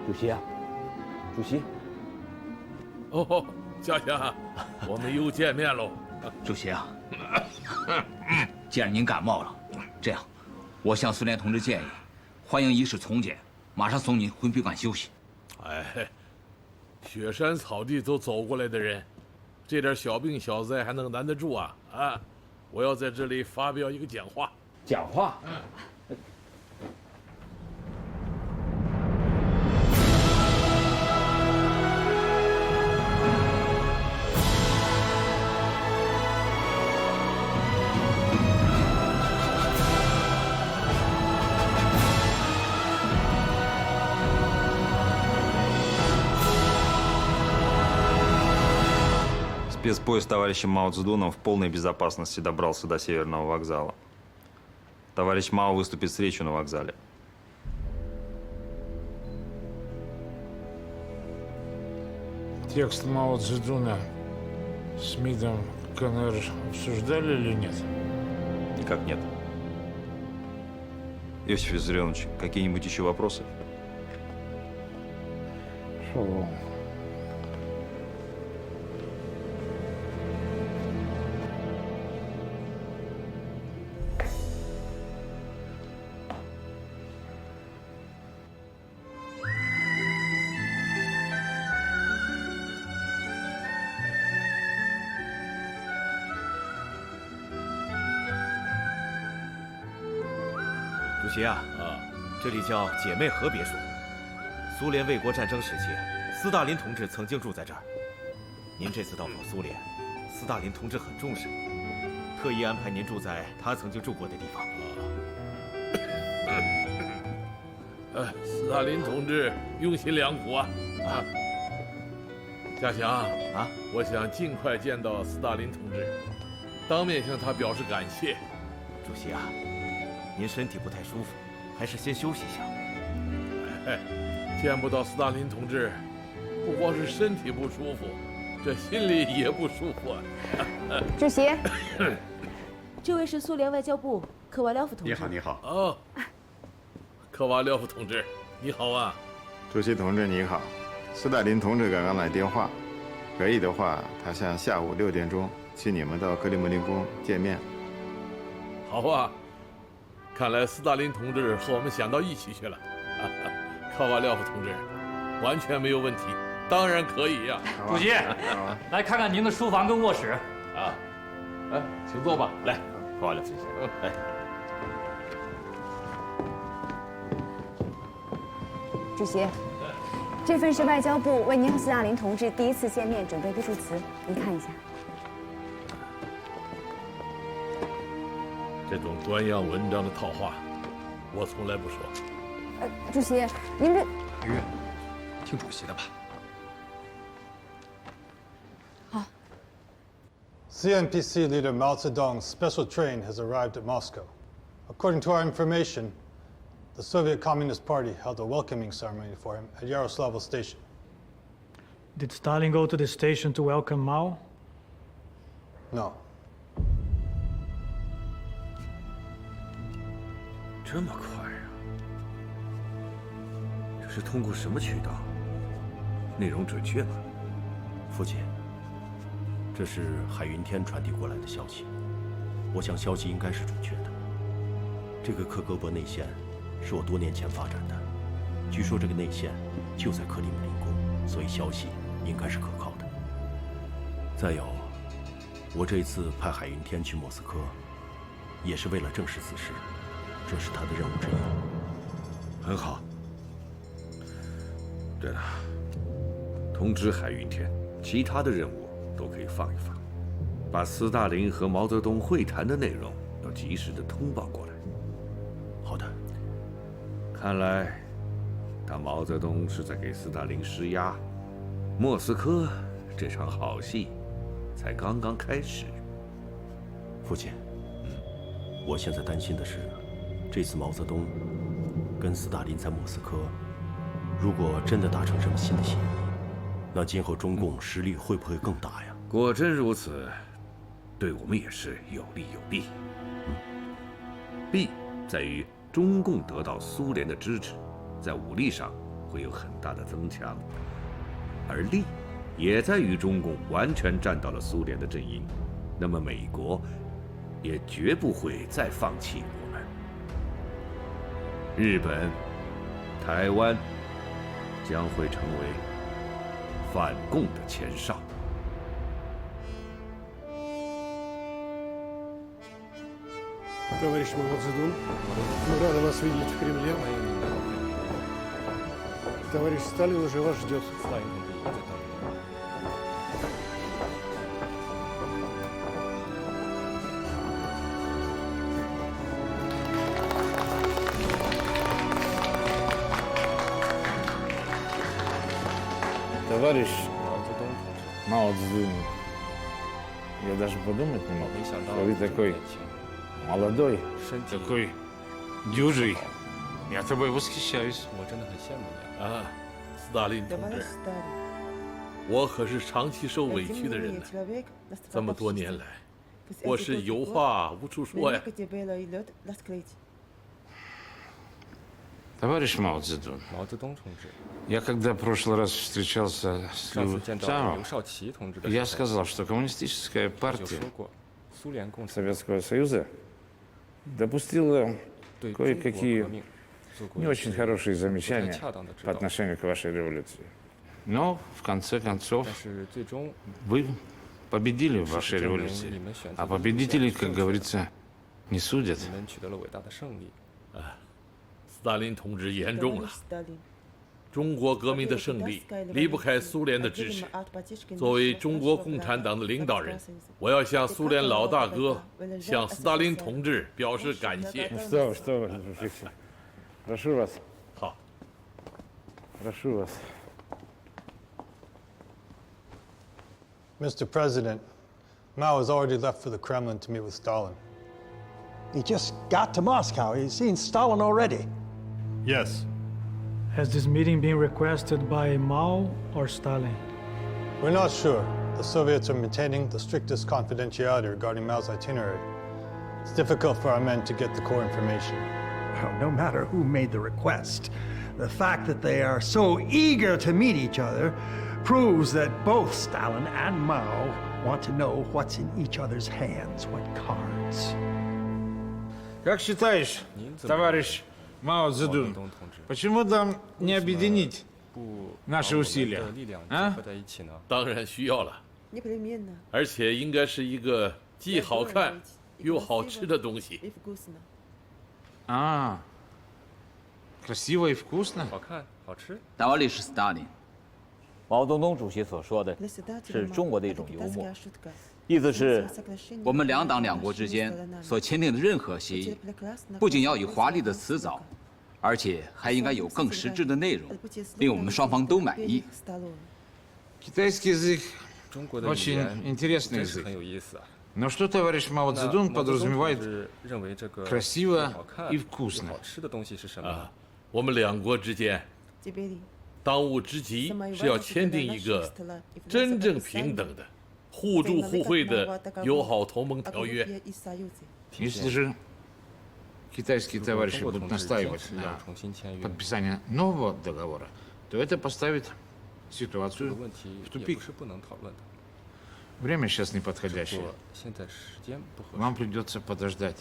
主席啊，主席。哦，嘉祥，我们又见面喽。主席啊，既然您感冒了，这样，我向苏联同志建议，欢迎仪式从简，马上送您回宾馆休息。哎，雪山草地都走过来的人，这点小病小灾还能难得住啊？啊！我要在这里发表一个讲话。讲话？Спецпоезд товарища Мао Цзэдуна в полной безопасности добрался до Северного вокзала. Товарищ Мао выступит с речью на вокзале. Текст Мао Цзэдуна с МИДом КНР обсуждали или нет? Никак нет. Иосиф Виссарионович, какие-нибудь еще вопросы? Шалом.主席啊，这里叫姐妹河别墅。苏联卫国战争时期，斯大林同志曾经住在这儿。您这次到访苏联，斯大林同志很重视，特意安排您住在他曾经住过的地方。斯大林同志用心良苦啊！嘉祥啊，我想尽快见到斯大林同志，当面向他表示感谢。主席啊，您身体不太舒服，还是先休息一下。见不到斯大林同志，不光是身体不舒服，这心里也不舒服啊。主席，这位是苏联外交部科瓦廖夫同志。你好，你好。哦，科瓦廖夫同志，你好啊。主席同志你好，斯大林同志刚刚来电话，可以的话，他想下午6点钟请你们到克里姆林宫见面。好啊，看来斯大林同志和我们想到一起去了。科瓦廖夫同志，完全没有问题，当然可以呀。主席，来看看您的书房跟卧室。啊，来，请坐吧。来，科瓦廖夫先生，来。主席，这份是外交部为您和斯大林同志第一次见面准备的祝词，您看一下。这种端样文章的套话，我从来不说。主席，您这……于越，听主席的吧。好。 CNPC leader Mao Zedong's special train has arrived at Moscow. According to our information, the Soviet Communist Party held a welcoming ceremony for him at Yaroslavl Station. Did Stalin go to the station to welcome Mao? No. 这么快啊！这是通过什么渠道？内容准确吗？父亲，这是海云天传递过来的消息，我想消息应该是准确的。这个克格勃内线是我多年前发展的，据说这个内线就在克里姆林宫，所以消息应该是可靠的。再有，我这次派海云天去莫斯科，也是为了证实此事，这是他的任务之一。很好。对了，通知海云天，其他的任务都可以放一放，把斯大林和毛泽东会谈的内容要及时的通报过来。好的。看来，他毛泽东是在给斯大林施压，莫斯科这场好戏才刚刚开始。父亲，我现在担心的是，这次毛泽东跟斯大林在莫斯科，如果真的达成什么新的协议，那今后中共实力会不会更大呀？果真如此，对我们也是有利有弊。弊在于中共得到苏联的支持，在武力上会有很大的增强；而利也在于中共完全站到了苏联的阵营，那么美国也绝不会再放弃我们。日本、台湾将会成为反共的前哨。Товарищ Мао Цзэдун, мы рады вас видеть в Кремле. Товарищ Сталин уже вас ждет. Товарищ Мао Цзэдун, я даже подумать не мог, что вы такой молодой, такой дюжий. Я тобой восхищаюсь. 我真的很羡慕你啊，斯大林同志，我可是长期受委屈的人呢。这么多年来，我是有话无处说呀。Товарищ Мао Цзэдун, 毛泽东同志。 я когда в прошлый раз встречался с Лю Цао, я сказал, что коммунистическая партия Советского Союза допустила кое-какие не очень хорошие замечания по отношению к вашей революции. Но, в конце концов, вы победили в вашей революции. А победителей, как говорится, не судят. 斯大林同志言重了。中国革命的胜利离不开苏联的支持。作为中国共产党的领导人，我要向苏联老大哥，向斯大林同志表示感谢。Что вы, прошу вас. 好。Прошу вас. Mr. President, Mao has already left for the Kremlin to meet with Stalin. He just got to Moscow. He's seen Stalin already. Yes. Has this meeting been requested by Mao or Stalin? We're not sure. The Soviets are maintaining the strictest confidentiality regarding Mao's itinerary. It's difficult for our men to get the core information. Well, no matter who made the request, the fact that they are so eager to meet each other proves that both Stalin and Mao want to know what's in each other's hands, what cards. Как считаешь, товарищ Мао Цзэдун, почему нам не объединить наши усилия? 当然需要了，而且应该是一个既好看又好吃的东西。Красиво и вкусно. 好看，好吃。Товарищ Сталин, 毛泽东主席所说的是中国的一种幽默，意思是，我们两党两国之间所签订的任何协议，不仅要以华丽的辞藻，而且还应该有更实质的内容，令我们双方都满意。Китайский язык очень интересный язык. Но что товарищ Мао Цзэдун подразумевает красиво и вкусно? 我们两国之间，当务之急是要签订一个真正平等的、互助互惠的友好同盟条约。Если же китайские товарищи будут настаивать на подписании нового договора, то это поставит ситуацию в тупик. Время сейчас неподходящее. Вам придется подождать.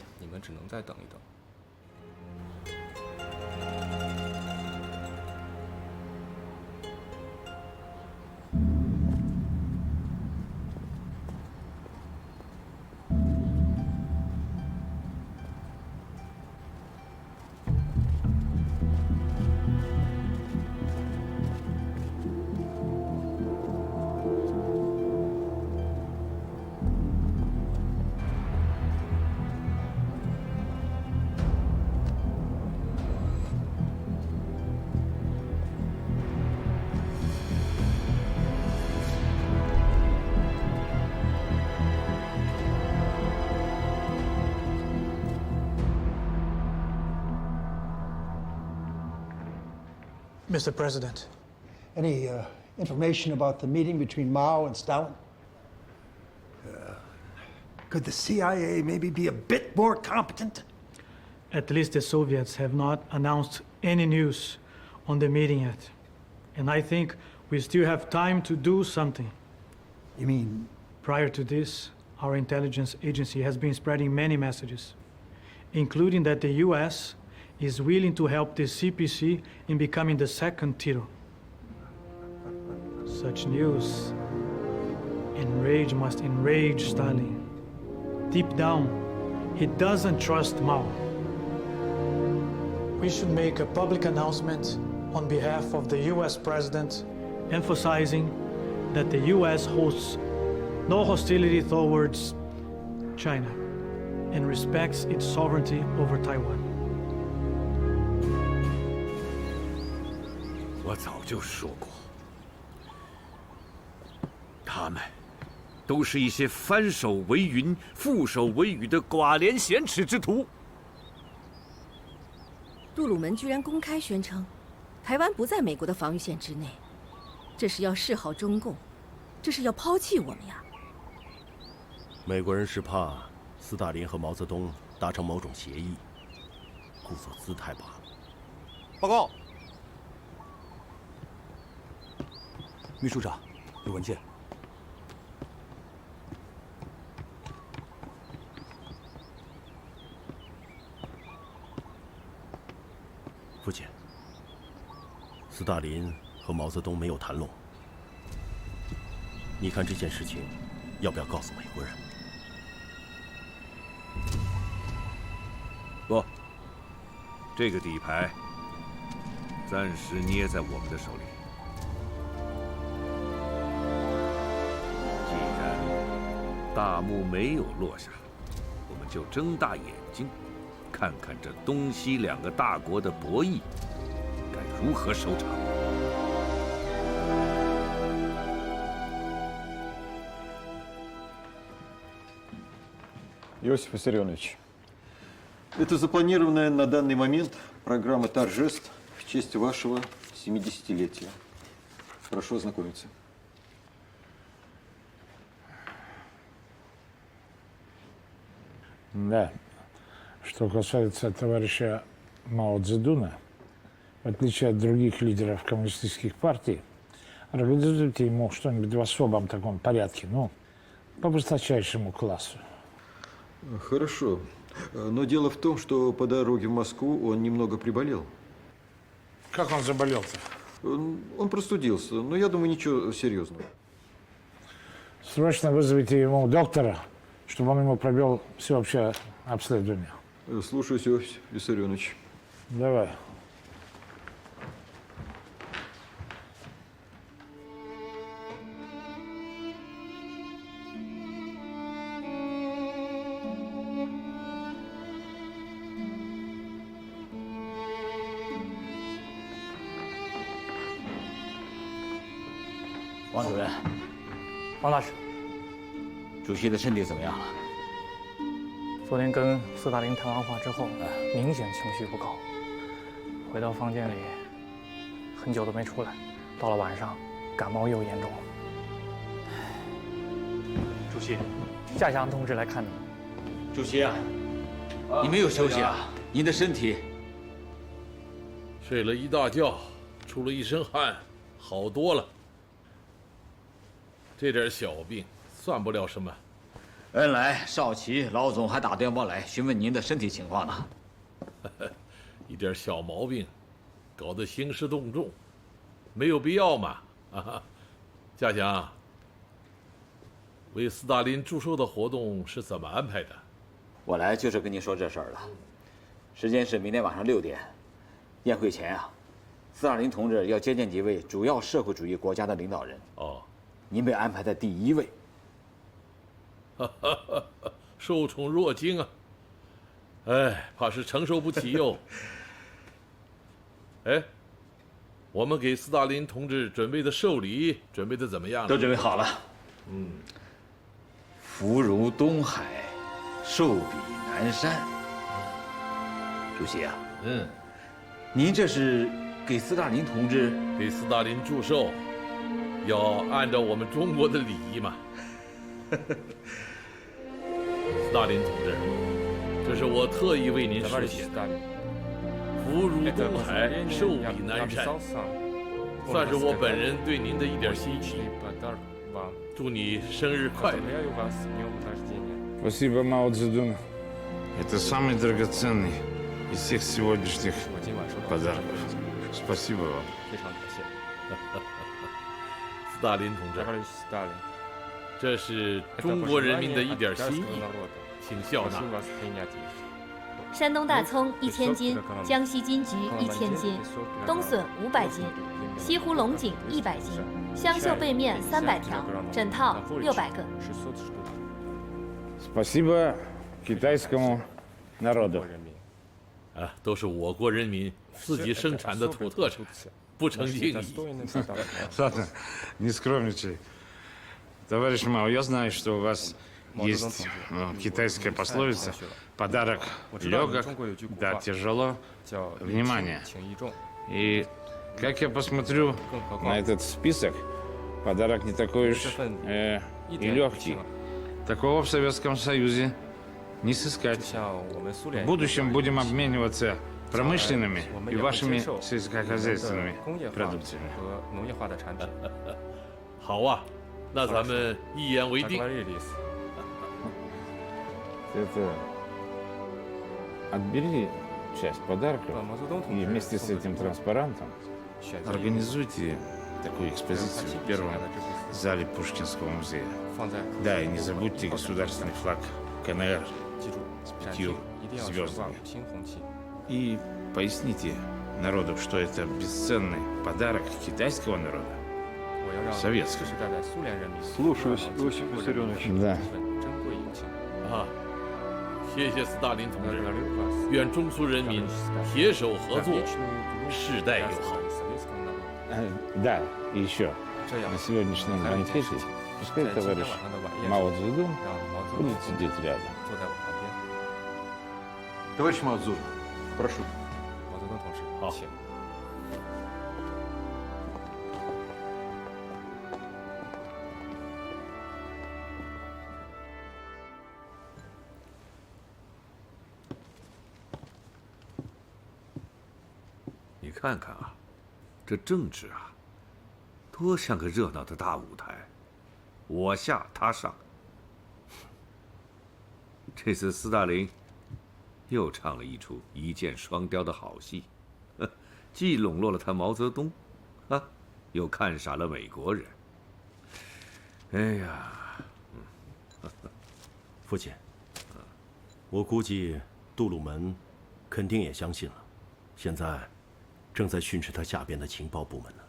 Mr. President. Any information about the meeting between Mao and Stalin? Could the CIA maybe be a bit more competent? At least the Soviets have not announced any news on the meeting yet. And I think we still have time to do something. You mean? Prior to this, our intelligence agency has been spreading many messages, including that the US is willing to help the CPC in becoming the second Tito. Such news must enrage Stalin. Deep down, he doesn't trust Mao. We should make a public announcement on behalf of the US president, emphasizing that the US holds no hostility towards China and respects its sovereignty over Taiwan. 我早就说过，他们都是一些翻手为云、覆手为雨的寡廉鲜耻之徒。杜鲁门居然公开宣称，台湾不在美国的防御线之内，这是要示好中共，这是要抛弃我们呀！美国人是怕斯大林和毛泽东达成某种协议，故作姿态罢了。报告。 秘书长，有文件。父亲，斯大林和毛泽东没有谈拢，你看这件事情要不要告诉美国人？不，这个底牌暂时捏在我们的手里。 大幕没有落下，我们就睁大眼睛，看看这东西两个大国的博弈该如何收场。Иосиф Виссарионович, это запланированная на данный момент программа торжеств в честь вашего 70-летия. Прошу ознакомиться. Да. Что касается товарища Мао Цзэдуна, в отличие от других лидеров коммунистических партий, организуйте ему что-нибудь в особом таком порядке, ну, по высочайшему классу. Хорошо. Но дело в том, что по дороге в Москву он немного приболел. Как он заболел-то? Он простудился, но я думаю, ничего серьезного. Срочно вызовите ему доктора, чтобы он ему провел всеобщее обследование. Слушаюсь, Иосиф Виссарионович. Давай. 王主任，王大使，主席的身体怎么样了？昨天跟斯大林谈完话之后，明显情绪不高，回到房间里，很久都没出来，到了晚上，感冒又严重了。主席，夏祥同志来看你。主席啊，你没有休息啊？您的身体？睡了一大觉，出了一身汗，好多了。这点小病算不了什么。恩来，少奇，老总还打电话来询问您的身体情况呢。一点小毛病，搞得兴师动众，没有必要嘛。啊，夏祥，为斯大林祝寿的活动是怎么安排的？我来就是跟您说这事儿了。时间是明天晚上6点，宴会前啊，斯大林同志要接见几位主要社会主义国家的领导人。哦，您被安排在第1位。受宠若惊啊！哎，怕是承受不起哟。哎，我们给斯大林同志准备的寿礼准备的怎么样了？都准备好了。福如东海，寿比南山。主席啊，您这是给斯大林同志？给斯大林祝寿，要按照我们中国的礼仪嘛。斯大林同志，这是我特意为您书写的。福如东海，寿比南山，算是我本人对您的一点心意。祝你生日快乐！ Спасибо, Мао Цзэдун. Это самый драгоценный из всех сегодняшних подарков. Спасибо вам. 斯大林同志，这是中国人民的一点心意，请笑纳。山东大葱1000斤，江西金桔1000斤，冬笋500斤，西湖龙井100斤，香秀贝面300条，枕套600个。 Спасибо китайскому народу. 啊，都是我国人民自己生产的土特产，不成敬意。Ладно, не скромничай. Товарищ Мао, я знаю, что у вас есть китайская пословица «подарок легок, да тяжело, внимание». И как я посмотрю на этот список, подарок не такой уж и легкий. Такого в Советском Союзе не сыскать. В будущем будем обмениваться промышленными и вашими сельскохозяйственными продукциями. 好啊，那咱们一言为定。 Это отбери часть подарков и вместе с этим транспарантом организуйте такую экспозицию в первом зале Пушкинского музея. Да, и не забудьте государственный флаг КНР с 5 звездами. И поясните народу, что это бесценный подарок китайского народа. Советского. Слушаюсь, Иосиф Виссарионович. Да. 啊，谢谢斯大林同志，愿中苏人民携手合作，世代友好。Да, и еще. На сегодняшнем банкете пускай товарищ Мао Цзэдун будет сидеть рядом. Товарищ Мао Цзэдун, прошу. 好。 你看看啊，这政治啊，多像个热闹的大舞台，我下他上。这次斯大林又唱了一出一箭双雕的好戏，既笼络了他毛泽东，啊，又看傻了美国人。哎呀，父亲，我估计杜鲁门肯定也相信了，现在正在训斥他下边的情报部门呢。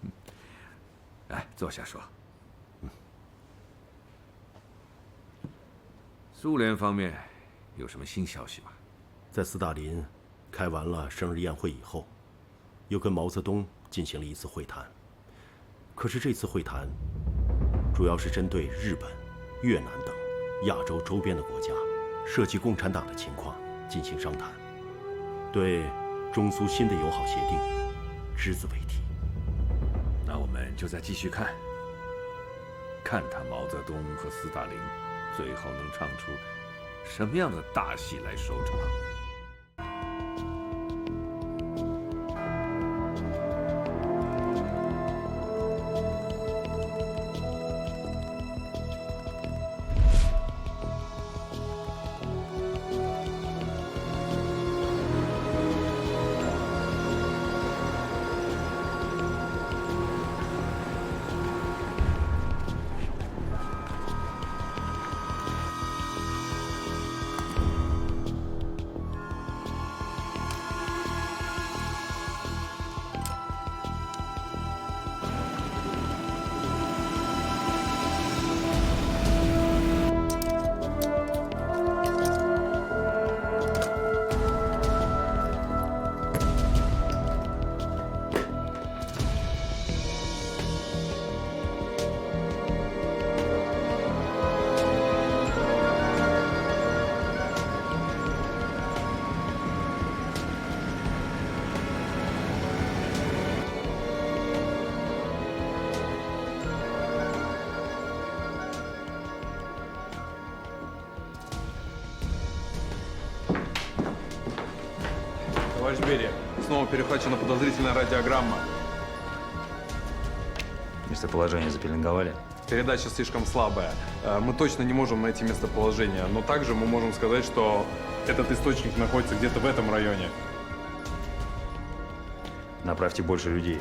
来，坐下说。苏联方面有什么新消息吗？在斯大林开完了生日宴会以后，又跟毛泽东进行了一次会谈。可是这次会谈主要是针对日本、越南等亚洲周边的国家涉及共产党的情况进行商谈，对中苏新的友好协定只字未提。那我们就再继续看，看他毛泽东和斯大林最后能唱出什么样的大戏来收场。Товарищ Берия, снова перехвачена подозрительная радиограмма. Местоположение запеленговали? Передача слишком слабая. Мы точно не можем найти местоположение, но также мы можем сказать, что этот источник находится где-то в этом районе. Направьте больше людей.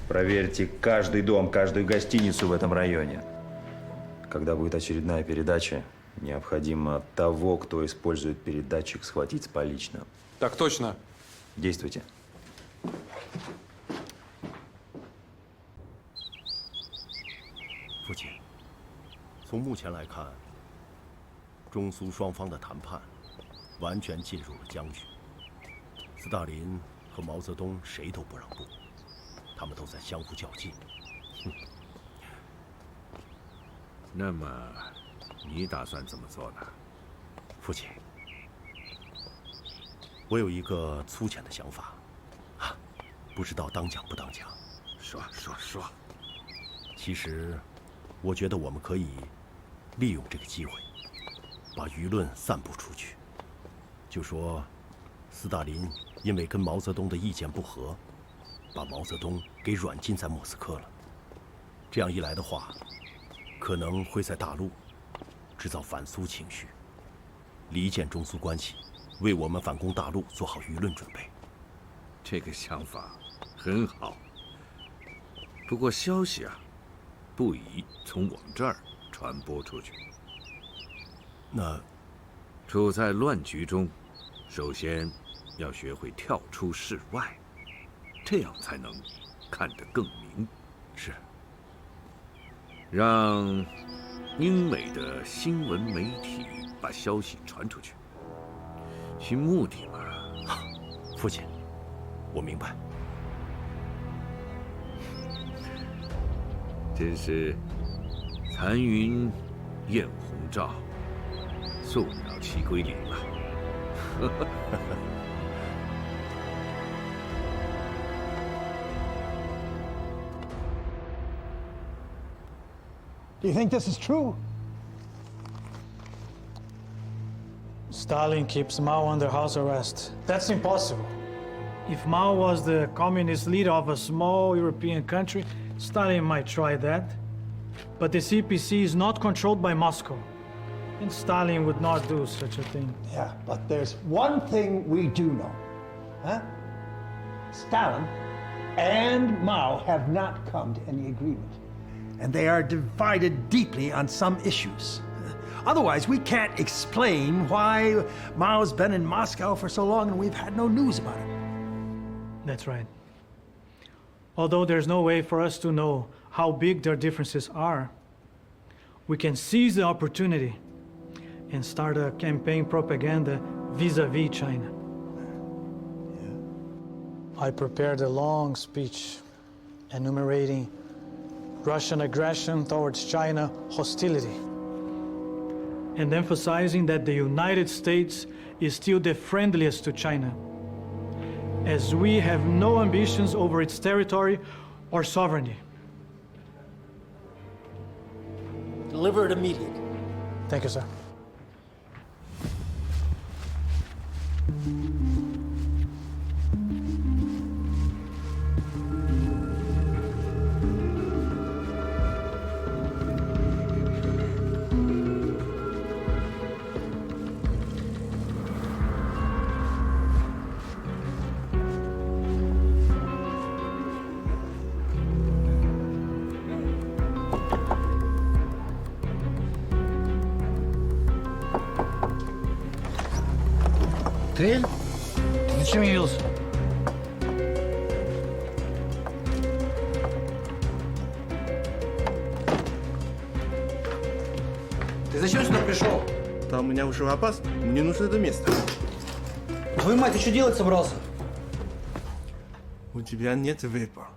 Проверьте каждый дом, каждую гостиницу в этом районе. Когда будет очередная передача, необходимо того, кто использует передатчик, схватить с поличным. Так точно. Действуйте. 父亲，从目前来看，中苏双方的谈判完全进入了僵局。斯大林和毛泽东谁都不让步，他们都在相互较劲。那么，你打算怎么做呢？父亲，我有一个粗浅的想法，不知道当讲不当讲。说。其实，我觉得我们可以利用这个机会，把舆论散布出去。就说，斯大林因为跟毛泽东的意见不合，把毛泽东给软禁在莫斯科了。这样一来的话，可能会在大陆制造反苏情绪，离间中苏关系，为我们反攻大陆做好舆论准备。这个想法很好，不过消息啊，不宜从我们这儿传播出去。那，处在乱局中，首先要学会跳出室外，这样才能看得更明。是。让英美的新闻媒体把消息传出去，其目的嘛，父亲，我明白。真是残云艳红照，素描齐归零了。Do you think this is true? Stalin keeps Mao under house arrest. That's impossible. If Mao was the communist leader of a small European country, Stalin might try that. But the CPC is not controlled by Moscow. And Stalin would not do such a thing. Yeah, but there's one thing we do know. Huh? Stalin and Mao have not come to any agreement. And they are divided deeply on some issues. Otherwise, we can't explain why Mao's been in Moscow for so long and we've had no news about it. That's right. Although there's no way for us to know how big their differences are, we can seize the opportunity and start a campaign propaganda vis-a-vis China. I prepared a long speech enumerating Russian aggression towards China hostility, and emphasizing that the United States is still the friendliest to China, as we have no ambitions over its territory or sovereignty. Deliver it immediately. Thank you, sir. Ты? Ты зачем явился? Ты зачем сюда пришел? Там у меня ушел опас, мне нужно это место. Твою мать, ты что делать собрался? У тебя нет вейпа.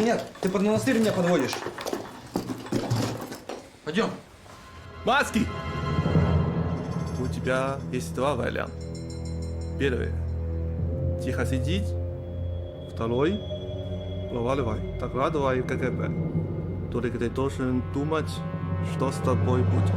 Нет, ты под монастырь меня подводишь. Пойдем. Маски! У тебя есть два варианта. Первый. Тихо сидеть. Второй. Проваливай. Докладывай в КГБ. Только ты должен думать, что с тобой будет.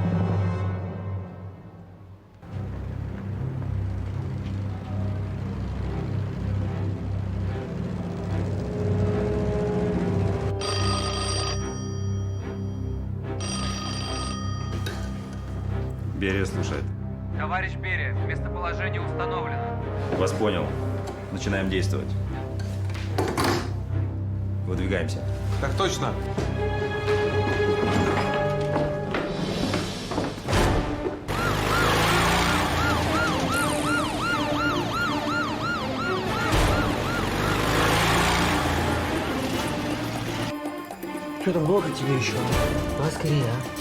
Берия слушает. Товарищ Берия, местоположение установлено. Вас понял. Начинаем действовать. Выдвигаемся. Так точно. Что там много тебе еще? Давай скорее, а?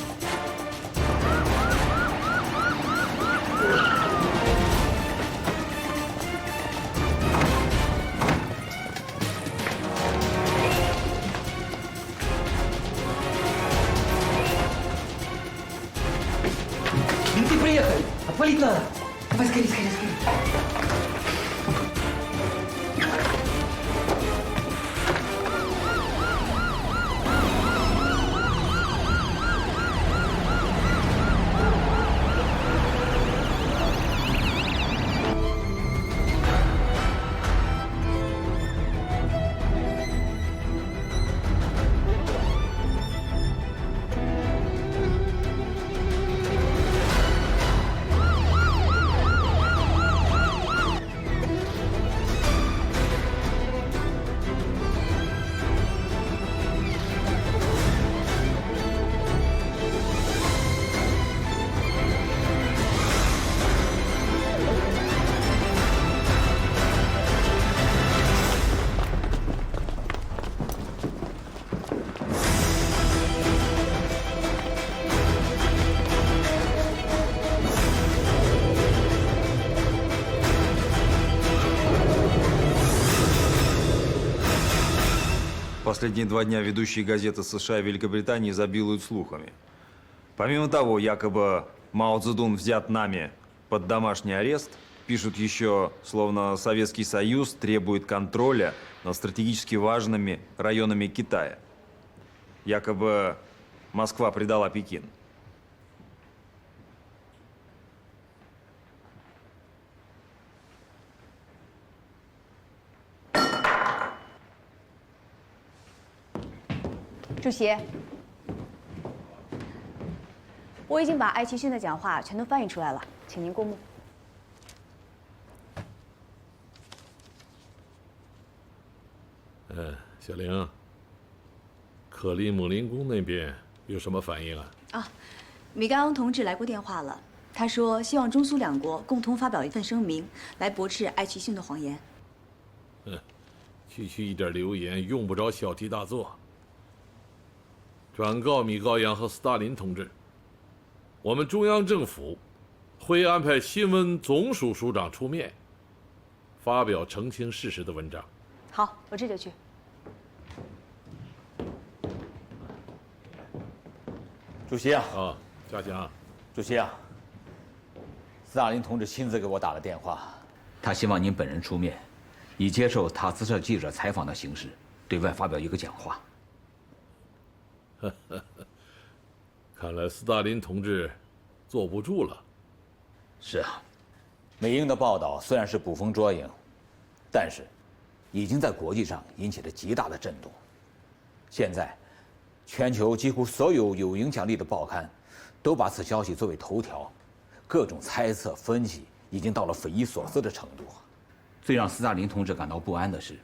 Менты приехали! Отвалить надо! Давай скорее, скорее, скорее! Последние 2 дня ведущие газеты США и Великобритании изобилуют слухами. Помимо того, якобы Мао Цзэдун взят нами под домашний арест, пишут еще, словно Советский Союз требует контроля над стратегически важными районами Китая. Якобы Москва предала Пекин.主席，我已经把艾奇逊的讲话全都翻译出来了，请您过目。小玲，克里姆林宫那边有什么反应啊？啊，米盖昂同志来过电话了，他说希望中苏两国共同发表一份声明，来驳斥艾奇逊的谎言。区区一点流言用不着小题大做。转告米高扬和斯大林同志，我们中央政府会安排新闻总署署长出面，发表澄清事实的文章。好，我这就去。主席啊！啊，嘉祥。主席啊，斯大林同志亲自给我打了电话，他希望您本人出面，以接受塔斯社记者采访的形式，对外发表一个讲话。看来斯大林同志坐不住了。是啊，美英的报道虽然是捕风捉影，但是已经在国际上引起了极大的震动。现在，全球几乎所有有影响力的报刊都把此消息作为头条，各种猜测分析已经到了匪夷所思的程度。最让斯大林同志感到不安的是，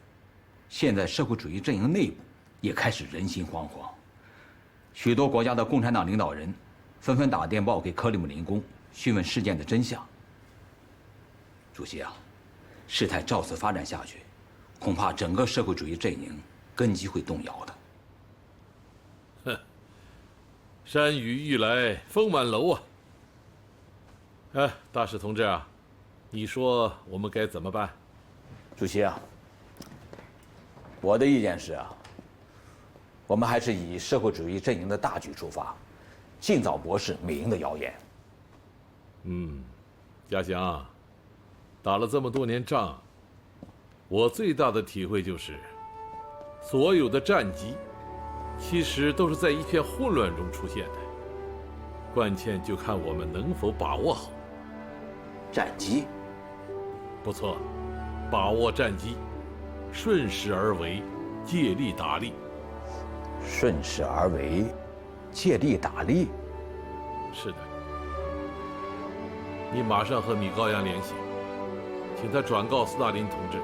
现在社会主义阵营内部也开始人心惶惶，许多国家的共产党领导人纷纷打电报给克里姆林宫询问事件的真相。主席啊，事态照此发展下去，恐怕整个社会主义阵营根基会动摇的。哼，山雨欲来风满楼啊！哎，大使同志啊，你说我们该怎么办？主席啊，我的意见是啊，我们还是以社会主义阵营的大局出发，尽早驳斥美英的谣言。嘉祥，打了这么多年仗，我最大的体会就是，所有的战机其实都是在一片混乱中出现的，关键就看我们能否把握好。战机？不错，把握战机，顺势而为，借力打力。顺势而为，借力打力。是的。你马上和米高扬联系，请他转告斯大林同志，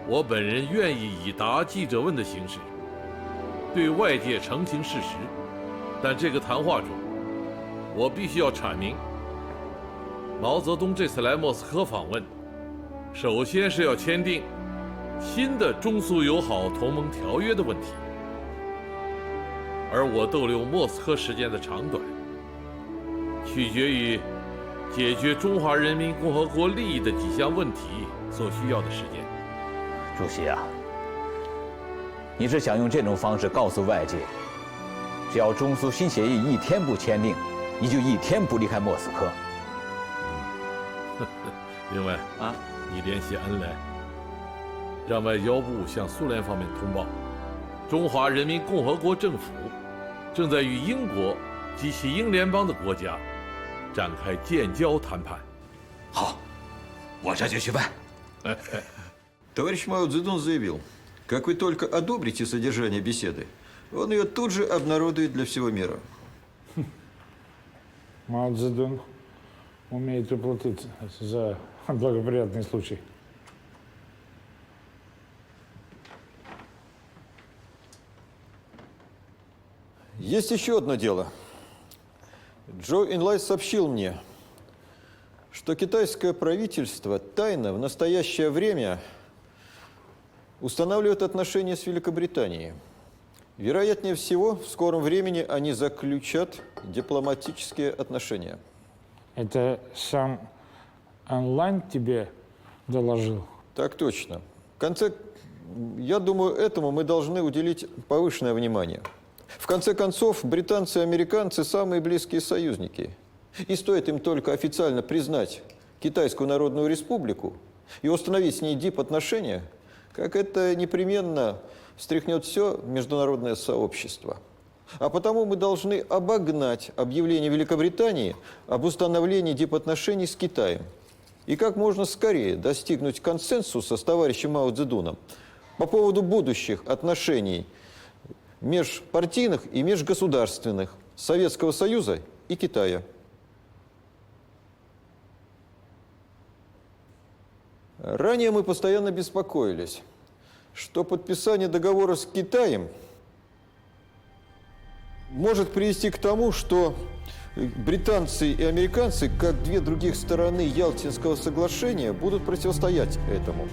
我本人愿意以答记者问的形式，对外界澄清事实，但这个谈话中，我必须要阐明，毛泽东这次来莫斯科访问，首先是要签订新的中苏友好同盟条约的问题，而我逗留莫斯科时间的长短，取决于解决中华人民共和国利益的几项问题所需要的时间。主席啊，你是想用这种方式告诉外界，只要中苏新协议一天不签订，你就一天不离开莫斯科。另外啊，你联系恩来，让外交部向苏联方面通报，中华人民共和国政府正在与英国及其英联邦的国家展开建交谈判。好，我这就去办。Товарищ Мао Цзэдун заявил, как вы только одобрите содержание беседы, он ее тут же обнародует для всего мира. Мао Цзэдун умеет уплатить за благоприятный случай. Есть еще одно дело. Джо Инлай сообщил мне, что китайское правительство тайно в настоящее время устанавливает отношения с Великобританией. Вероятнее всего, в скором времени они заключат дипломатические отношения. Это сам онлайн тебе доложил? Так точно. В конце, я думаю, этому мы должны уделить повышенное внимание. В конце концов, британцы и американцы – самые близкие союзники. И стоит им только официально признать Китайскую Народную Республику и установить с ней дипотношения, как это непременно встряхнет все международное сообщество. А потому мы должны обогнать объявление Великобритании об установлении дипотношений с Китаем и как можно скорее достигнуть консенсуса с товарищем Мао Цзэдуном по поводу будущих отношений межпартийных и межгосударственных Советского Союза и Китая. Ранее мы постоянно беспокоились, что подписание договора с Китаем может привести к тому, что британцы и американцы, как две других стороны Ялтинского соглашения, будут противостоять этому.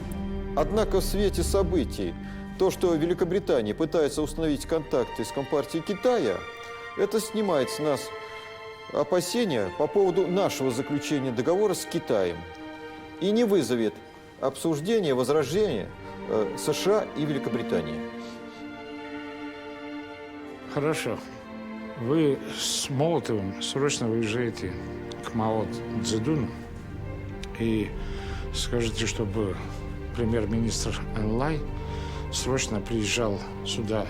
Однако в свете событий, то, что Великобритания пытается установить контакты с Компартией Китая, это снимает с нас опасения по поводу нашего заключения договора с Китаем и не вызовет обсуждения, возражения США и Великобритании. Хорошо. Вы с Молотовым срочно выезжаете к Мао Цзэдуну и скажите, чтобы премьер-министр Энлай срочно приезжал сюда,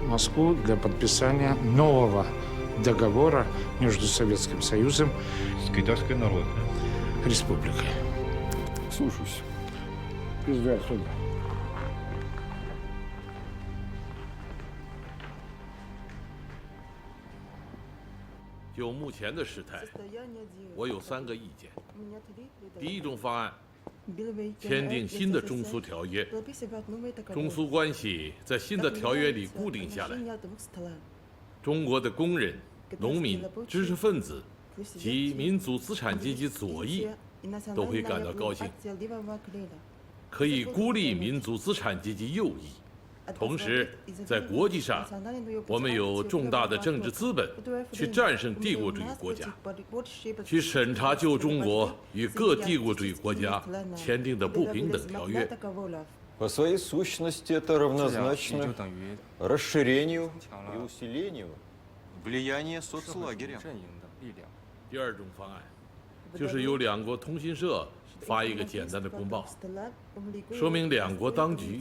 в Москву, для подписания нового договора между Советским Союзом и Китайской Народной Республикой. Слушаюсь. Пизда отсюда. 就目前的事态，我有3个意见。第一种方案，签订新的中苏条约，中苏关系在新的条约里固定下来。中国的工人、农民、知识分子及民族资产阶级左翼都会感到高兴，可以孤立民族资产阶级右翼。 同时，在国际上，我们有重大的政治资本去战胜帝国主义国家，去审查旧中国与各帝国主义国家签订的不平等条约。По своей сущности, это равнозначно расширению и усилению влияния соцлагеря. 第二种方案，就是由2国通讯社发一个简单的公报，说明2国当局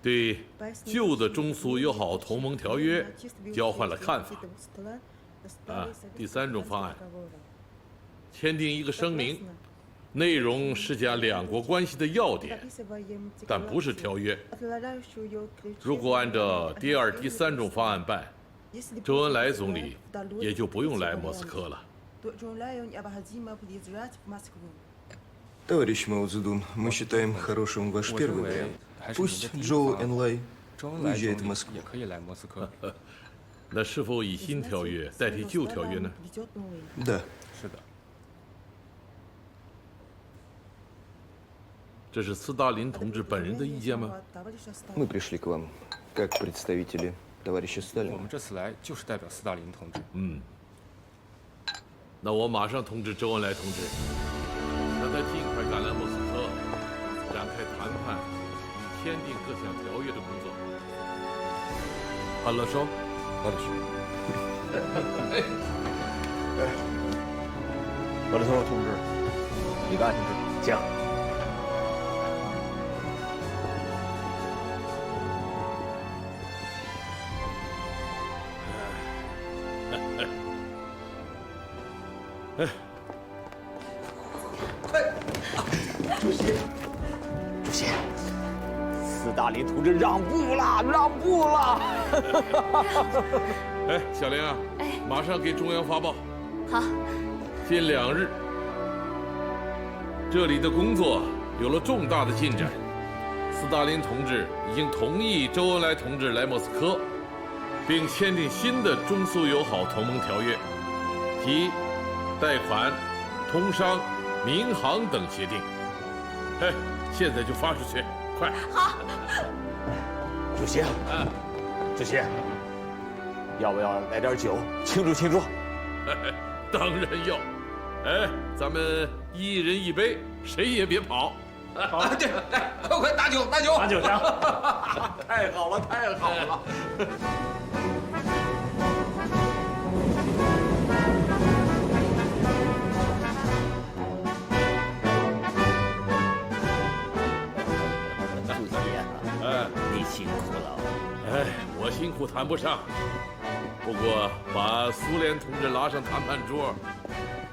对旧的中苏友好同盟条约交换了看法。第3种方案，签订一个声明，内容是讲2国关系的要点，但不是条约。如果按照第2、第3种方案办，周恩来总理也就不用来莫斯科了。 Товарищ Мао Цзэдун, мы считаем хорошим ваш первый вариант. Пусть Джоу Энлай уезжает в Москву. 那是否以新条约代替旧条约呢？ Да. 是的。这是斯大林同志本人的意见吗？ Мы пришли к вам как представители товарища Сталина. 我们这次来就是代表斯大林同志。那我马上通知周恩来同志，让他尽快赶来莫斯科，展开谈判与签订各项条约的工作。好了，说，好了，说。俄罗斯同志，李干同志，请。主席，主席，斯大林同志让步了，让步了。哎，小玲啊，马上给中央发报。好。近2日，这里的工作有了重大的进展。斯大林同志已经同意周恩来同志来莫斯科，并签订新的中苏友好同盟条约，即贷款、通商、民航等协定。哎，现在就发出去，快！好。主席，主席，要不要来点酒庆祝庆祝？当然要。哎，咱们1人1杯，谁也别跑。好，对，来，快打酒，打酒，打酒香！太好了，太好了。主席，你辛苦了。哎，我辛苦谈不上，不过把苏联同志拉上谈判桌，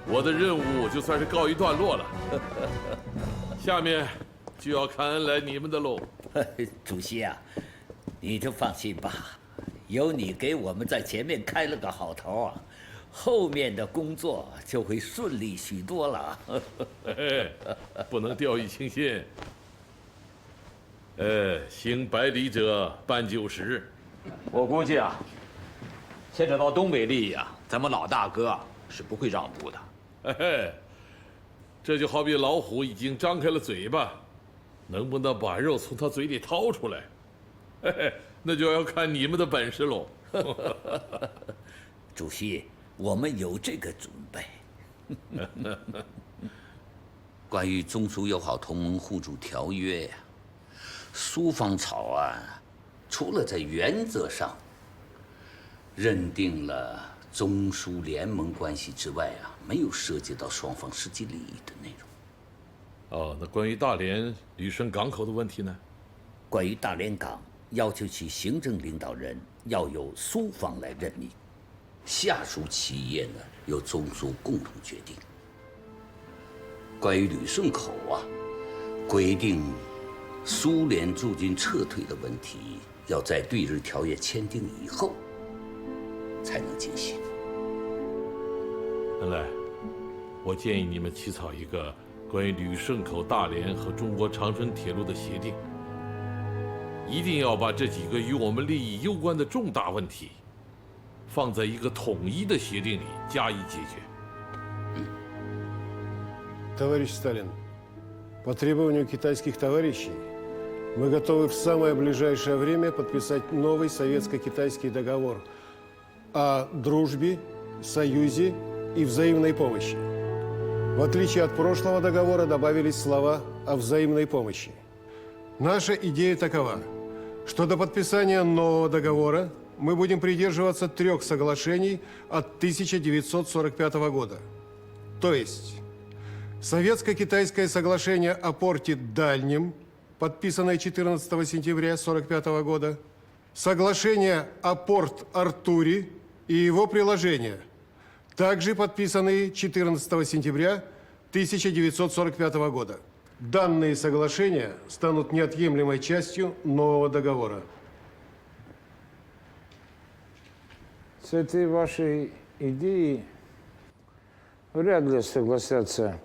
我的任务就算是告一段落了。下面就要看恩来你们的喽。主席啊，你就放心吧，有你给我们在前面开了个好头啊，后面的工作就会顺利许多了。不能掉以轻心。行百里者半90。我估计啊，牵扯到东北利益啊，咱们老大哥是不会让步的。这就好比老虎已经张开了嘴巴，能不能把肉从他嘴里掏出来？那就要看你们的本事喽。主席，我们有这个准备。关于中苏友好同盟互助条约呀，苏方草案除了在原则上认定了中苏联盟关系之外啊，没有涉及到双方实际利益的内容。哦，那关于大连旅顺港口的问题呢？关于大连港，要求其行政领导人要由苏方来任命，下属企业呢由中苏共同决定。关于旅顺口啊，规定苏联驻军撤退的问题，要在对日条约签订以后才能进行。恩来，我建议你们起草一个关于旅顺口、大连和中国长春铁路的协定，一定要把这几个与我们利益攸关的重大问题，放在一个统一的协定里加以解决。Товарищ Сталин, по требованию китайских товарищей мы готовы в самое ближайшее время подписать новый советско-китайский договор о дружбе, союзе и взаимной помощи. В отличие от прошлого договора добавились слова о взаимной помощи. Наша идея такова, что до подписания нового договора мы будем придерживаться 3 соглашений от 1945 года. То есть Советско-китайское соглашение о порте Дальнем, подписанное 14 сентября 1945 года, соглашение о Порт-Артуре и его приложения, также подписанные 14 сентября 1945 года. Данные соглашения станут неотъемлемой частью нового договора. С этой вашей идеей вряд ли согласятся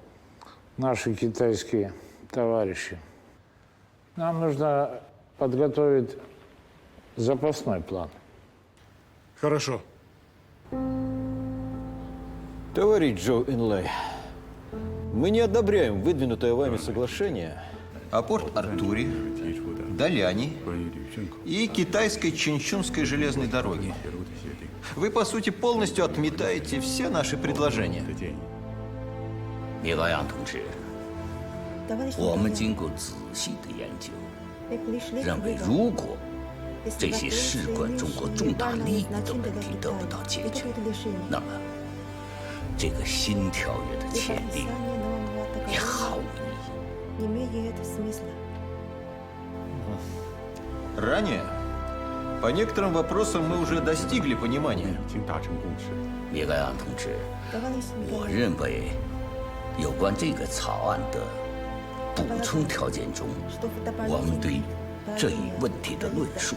наши китайские товарищи. Нам нужно подготовить запасной план. Хорошо. Товарищ Джоу Инлай, мы не одобряем выдвинутое вами соглашение о Порт-Артуре, Даляне и китайской Чанчунской железной дороге. Вы, по сути, полностью отметаете все наши предложения. 聂高阳同志，我们经过仔细的研究，认为如果这些事关中国重大利益的问题得不到解决，那么这个新条约的签订也毫无意义。Ранее по некоторым вопросам мы уже достигли понимания. 聂高阳同志，我认为有关这个草案的补充条件中，我们对这一问题的论述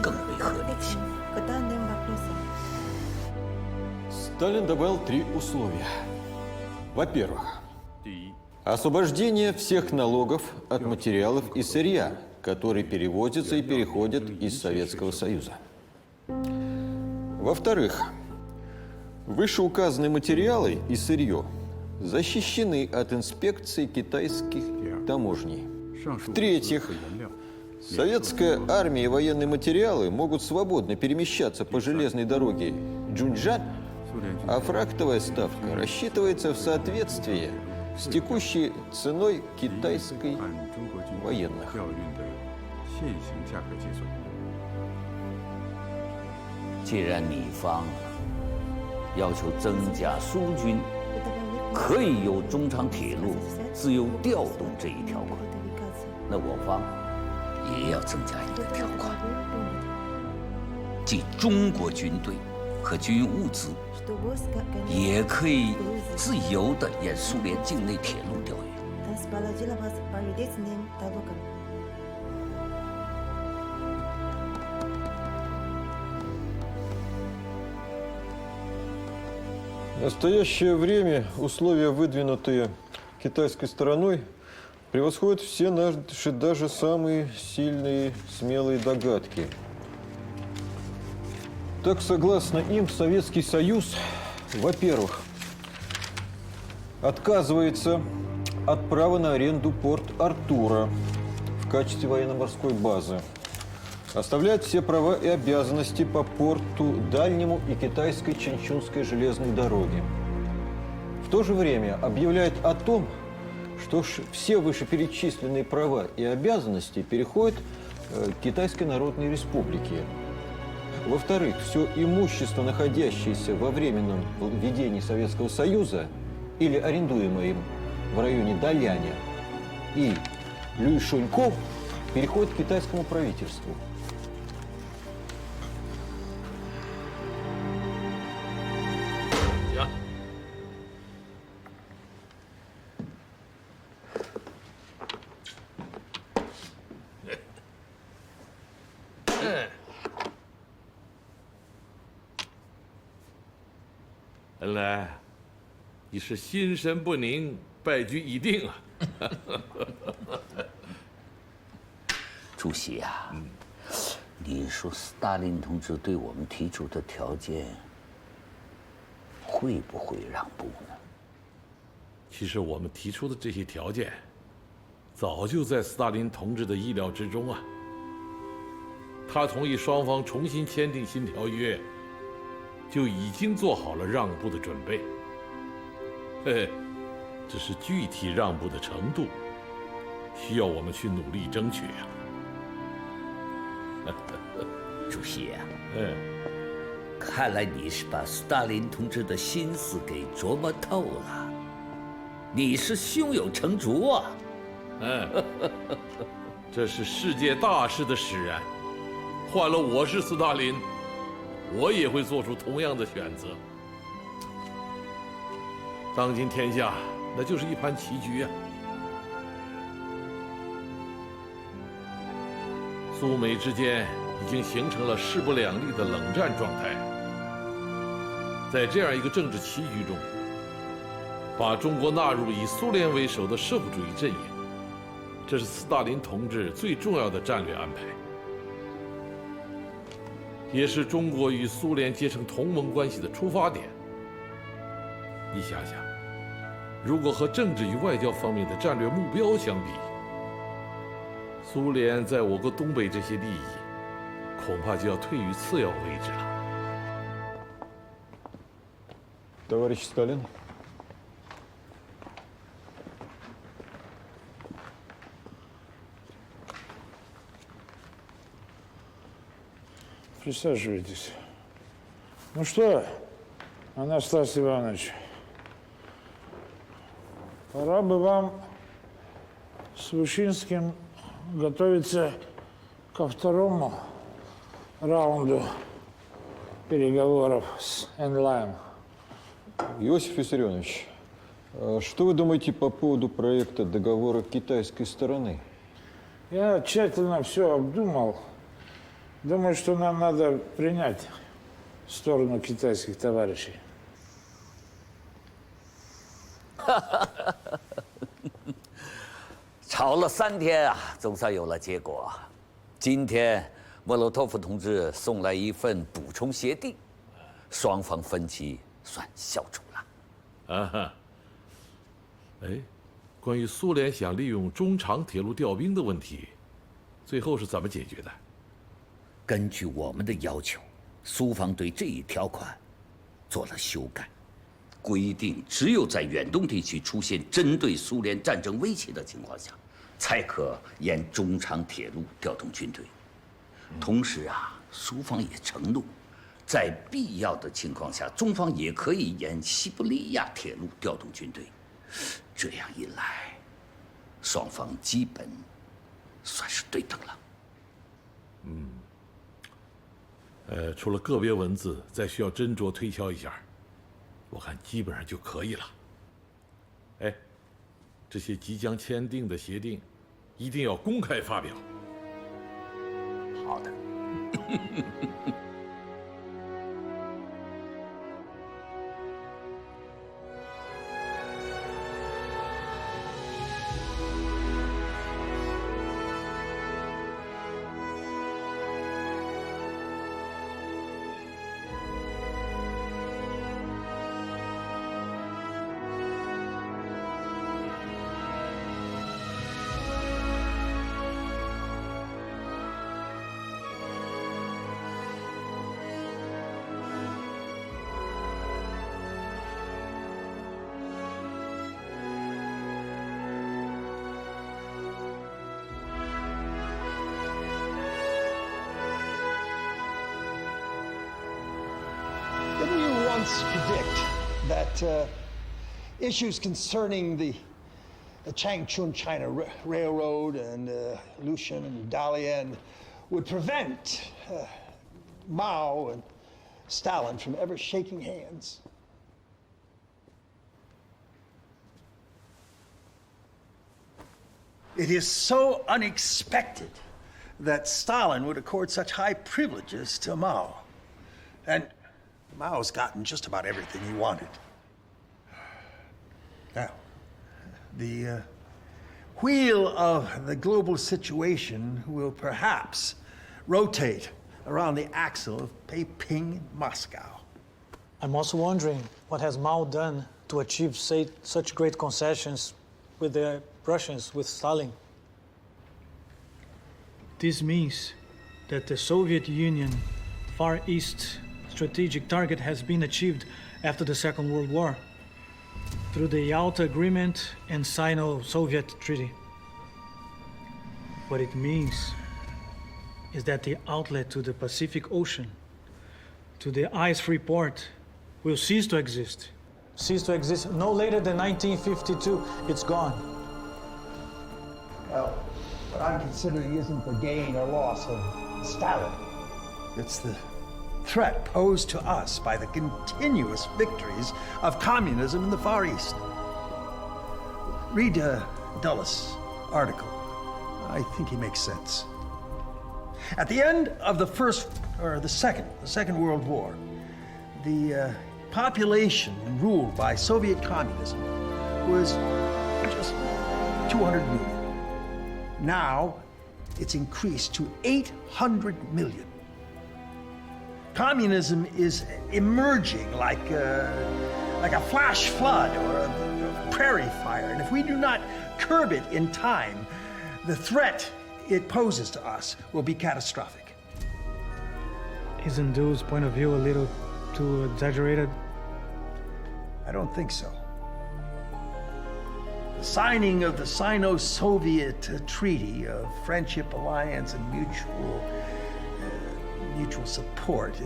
更为合理性。Сталин добавил 3 условия. Во-первых, освобождение всех налогов от материалов и сырья, которые перевозятся и переходят из Советского Союза. Во-вторых, вышеуказанные материалы и сырье защищены от инспекции китайских таможней. В-третьих, советская армия и военные материалы могут свободно перемещаться по железной дороге Джунчжань, а фрактовая ставка рассчитывается в соответствии с текущей ценой китайской военных. 既然你方要求增加苏军可以由中长铁路自由调动这一条款，那我方也要增加一个条款，即中国军队和军用物资也可以自由地沿苏联境内铁路调运。В настоящее время условия, выдвинутые китайской стороной, превосходят все наши даже самые сильные, смелые догадки. Так, согласно им, Советский Союз, во-первых, отказывается от права на аренду Порт-Артура в качестве военно-морской базы, оставляет все права и обязанности по порту Дальнему и китайской Чанчунской железной дороге. В то же время объявляет о том, что все вышеперечисленные права и обязанности переходят к Китайской Народной Республике. Во-вторых, все имущество, находящееся во временном ведении Советского Союза или арендуемое им в районе Даляня и Люйшунько, переходит к китайскому правительству.原来你是心神不宁，败局已定啊！主席啊，你说斯大林同志对我们提出的条件，会不会让步呢？其实我们提出的这些条件，早就在斯大林同志的意料之中啊。他同意双方重新签订新条约，就已经做好了让步的准备。嘿，只是具体让步的程度，需要我们去努力争取啊。主席啊，看来你是把斯大林同志的心思给琢磨透了，你是胸有成竹啊。这是世界大事的使然，换了我是斯大林，我也会做出同样的选择。当今天下，那就是一盘棋局啊。苏美之间已经形成了势不两立的冷战状态。在这样一个政治棋局中，把中国纳入以苏联为首的社会主义阵营，这是斯大林同志最重要的战略安排，也是中国与苏联结成同盟关系的出发点。你想想，如果和政治与外交方面的战略目标相比，苏联在我国东北这些利益，恐怕就要退于次要位置了。Товарищ Сталин. Присаживайтесь. Ну что, Анастасий Иванович, пора бы вам с Вышинским готовиться ко второму раунду переговоров с Энлайм. Иосиф Виссарионович, что вы думаете по поводу проекта договора китайской стороны? Я тщательно все обдумал. Думаю, что нам надо принять сторону китайских товарищей. 吵了3天啊，总算有了结果。今天莫洛托夫同志送来一份补充协定，双方分歧算消除了。啊哈。哎，关于苏联想利用中长铁路调兵的问题，最后是怎么解决的？根据我们的要求，苏方对这一条款做了修改，规定只有在远东地区出现针对苏联战争威胁的情况下，才可沿中长铁路调动军队。同时啊，苏方也承诺，在必要的情况下，中方也可以沿西伯利亚铁路调动军队。这样一来，双方基本算是对等了。除了个别文字再需要斟酌推敲一下，我看基本上就可以了。哎，这些即将签订的协定，一定要公开发表。好的。once predict that issues concerning the Changchun China Railroad and Lushan and Dalian would prevent Mao and Stalin from ever shaking hands. It is so unexpected that Stalin would accord such high privileges to Mao. And Mao's gotten just about everything he wanted. Now, the wheel of the global situation will perhaps rotate around the axle of Peiping and Moscow. I'm also wondering, what has Mao done to achieve such great concessions with the Russians, with Stalin? This means that the Soviet Union Far East strategic target has been achieved after the Second World War through the Yalta Agreement and Sino-Soviet Treaty. What it means is that the outlet to the Pacific Ocean, to the ice-free port, will cease to exist. Cease to exist no later than 1952. It's gone. Well, what I'm considering isn't the gain or loss of Stalin. It's the threat posed to us by the continuous victories of communism in the Far East. Read Dulles' article. I think he makes sense. At the end of the Second World War, the population ruled by Soviet communism was just 200 million. Now, it's increased to 800 million. Communism is emerging like a flash flood or a prairie fire, and if we do not curb it in time, the threat it poses to us will be catastrophic. Isn't Du's point of view a little too exaggerated? I don't think so. The signing of the Sino-Soviet Treaty of Friendship, Alliance, and mutual support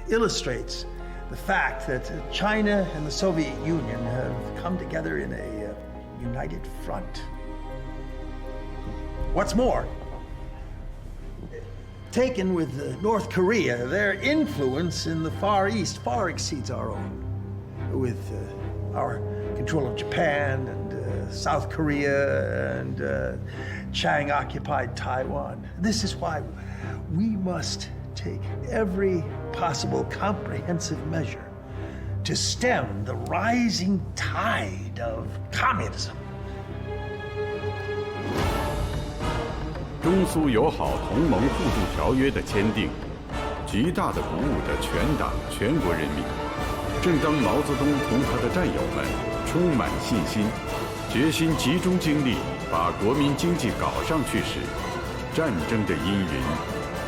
illustrates the fact that China and the Soviet Union have come together in a united front. What's more, taken with North Korea, their influence in the Far East far exceeds our own. With our control of Japan and South Korea and Chiang-occupied Taiwan. This is why we must take every possible comprehensive measure to stem the rising tide of communism. 中苏友好同盟互助条约的签订，极大地鼓舞着全党全国人民。正当毛泽东同他的战友们充满信心，决心集中精力把国民经济搞上去时，战争的阴云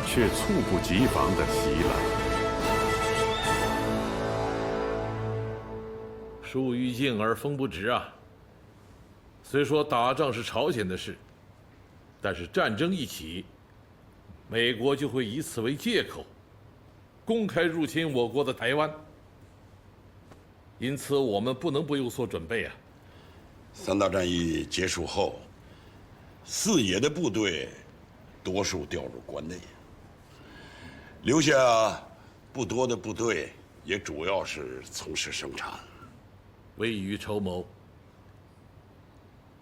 却猝不及防地袭来。树欲静而风不止啊！虽说打仗是朝鲜的事，但是战争一起，美国就会以此为借口，公开入侵我国的台湾。因此，我们不能不有所准备啊！三大战役结束后，四野的部队多数调入关内，留下不多的部队也主要是从事生产。未雨绸缪，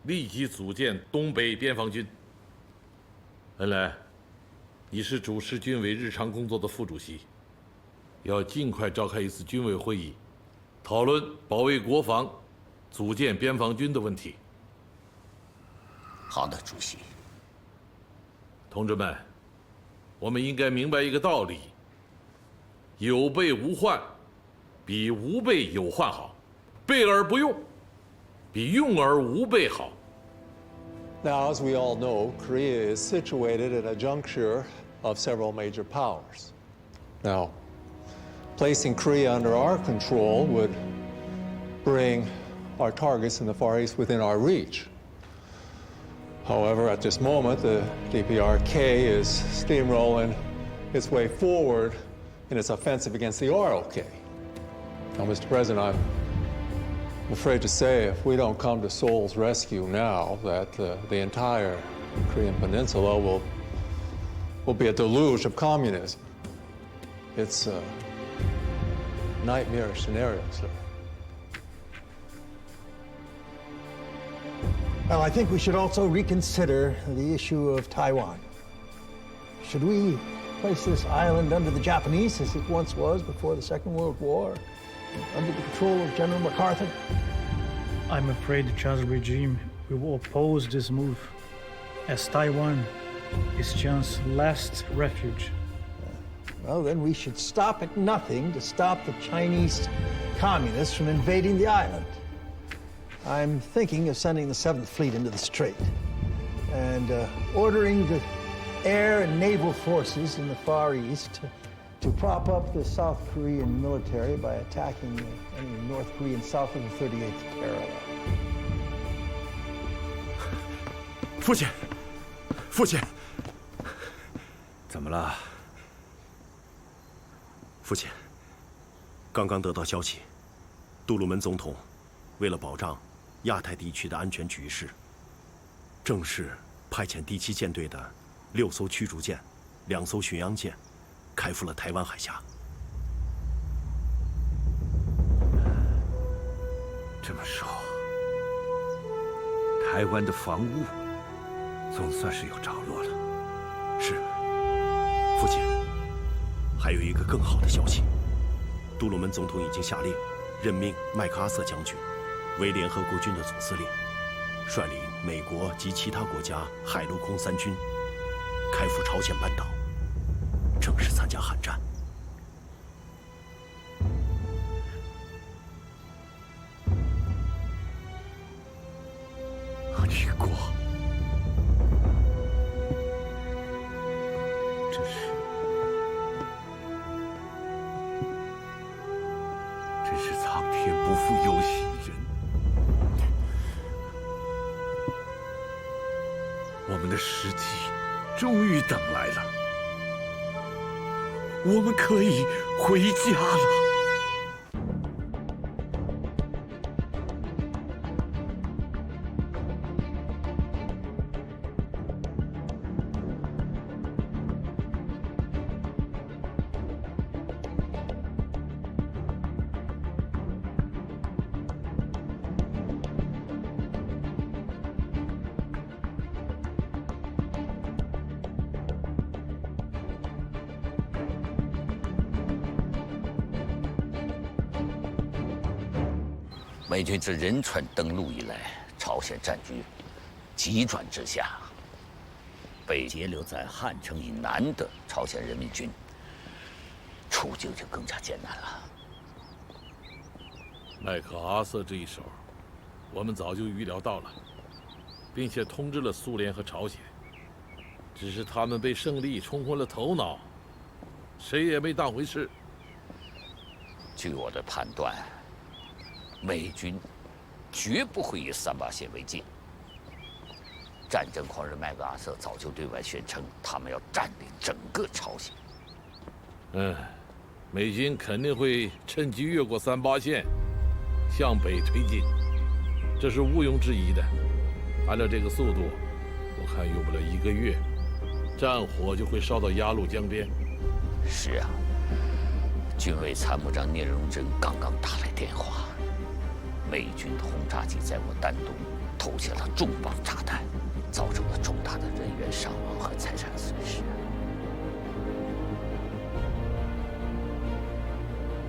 立即组建东北边防军。恩来，你是主持军委日常工作的副主席，要尽快召开一次军委会议，讨论保卫国防、组建边防军的问题。好的，主席。同志们，我们应该明白一个道理：有备无患，比无备有患好；备而不用，比用而无备好。 Now, as we all know, Korea is situated at a juncture of several major powers. Now, placing Korea under our control would bring our targets in the Far East within our reach. However, at this moment, the DPRK is steamrolling its way forward in its offensive against the ROK. Now, Mr. President, I'm afraid to say if we don't come to Seoul's rescue now, that the entire Korean Peninsula will be a deluge of communism. It's a nightmarish scenario, sir. Well, I think we should also reconsider the issue of Taiwan. Should we place this island under the Japanese, as it once was before the Second World War, under the control of General MacArthur? I'm afraid the Chavez regime will oppose this move, as Taiwan is Chiang's last refuge. Well, then we should stop at nothing to stop the Chinese communists from invading the island. I'm thinking of sending the 7th Fleet into the Strait and ordering the air and naval forces in the Far East to prop up the South Korean military by attacking any North Korean south of the 38th parallel. 父亲，父亲，怎么了？父亲，刚刚得到消息，杜鲁门总统为了保障亚太地区的安全局势，正式派遣第7舰队的6艘驱逐舰、2艘巡洋舰开赴了台湾海峡。这么说，台湾的防务总算是有着落了。是，父亲，还有一个更好的消息，杜鲁门总统已经下令任命麦克阿瑟将军为联合国军的总司令，率领美国及其他国家海陆空3军开赴朝鲜半岛，正式参加韩战。立国，真是苍天不负有心人。我们的时机终于等来了，我们可以回家了。美军自仁川登陆以来，朝鲜战局急转直下，被截留在汉城以南的朝鲜人民军处境就更加艰难了。麦克阿瑟这一手，我们早就预料到了，并且通知了苏联和朝鲜，只是他们被胜利冲昏了头脑，谁也没当回事。据我的判断，美军绝不会以3·8线为界。战争狂人麦克阿瑟早就对外宣称，他们要占领整个朝鲜。美军肯定会趁机越过3·8线，向北推进，这是毋庸置疑的。按照这个速度，我看用不了1个月，战火就会烧到鸭绿江边。是啊，军委参谋长聂荣臻刚刚打来电话。美军轰炸机在我丹东投下了重磅炸弹，造成了重大的人员伤亡和财产损失。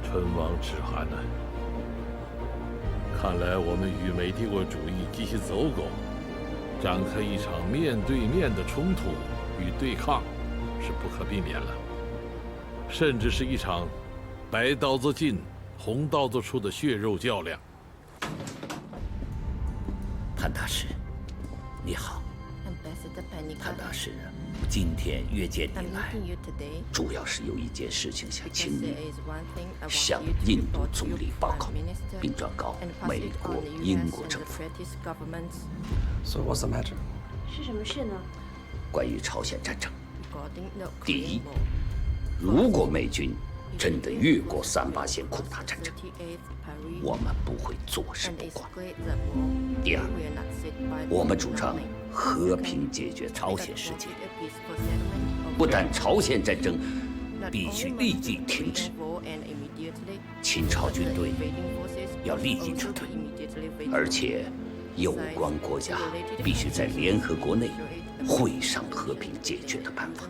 唇亡齿寒呐！看来我们与美帝国主义继续走狗，展开一场面对面的冲突与对抗是不可避免了，甚至是一场白刀子进红刀子出的血肉较量。潘大使，你好。潘大使，今天约见你来，主要是有一件事情想请你向印度总理报告，并转告美国、英国政府。So what's the matter? 是什么事呢？关于朝鲜战争。第一，如果美军真的越过3·8线扩大战争，我们不会坐视不管。第二，我们主张和平解决朝鲜事件，不但朝鲜战争必须立即停止，秦朝军队要立即撤退，而且有关国家必须在联合国内会上和平解决的办法。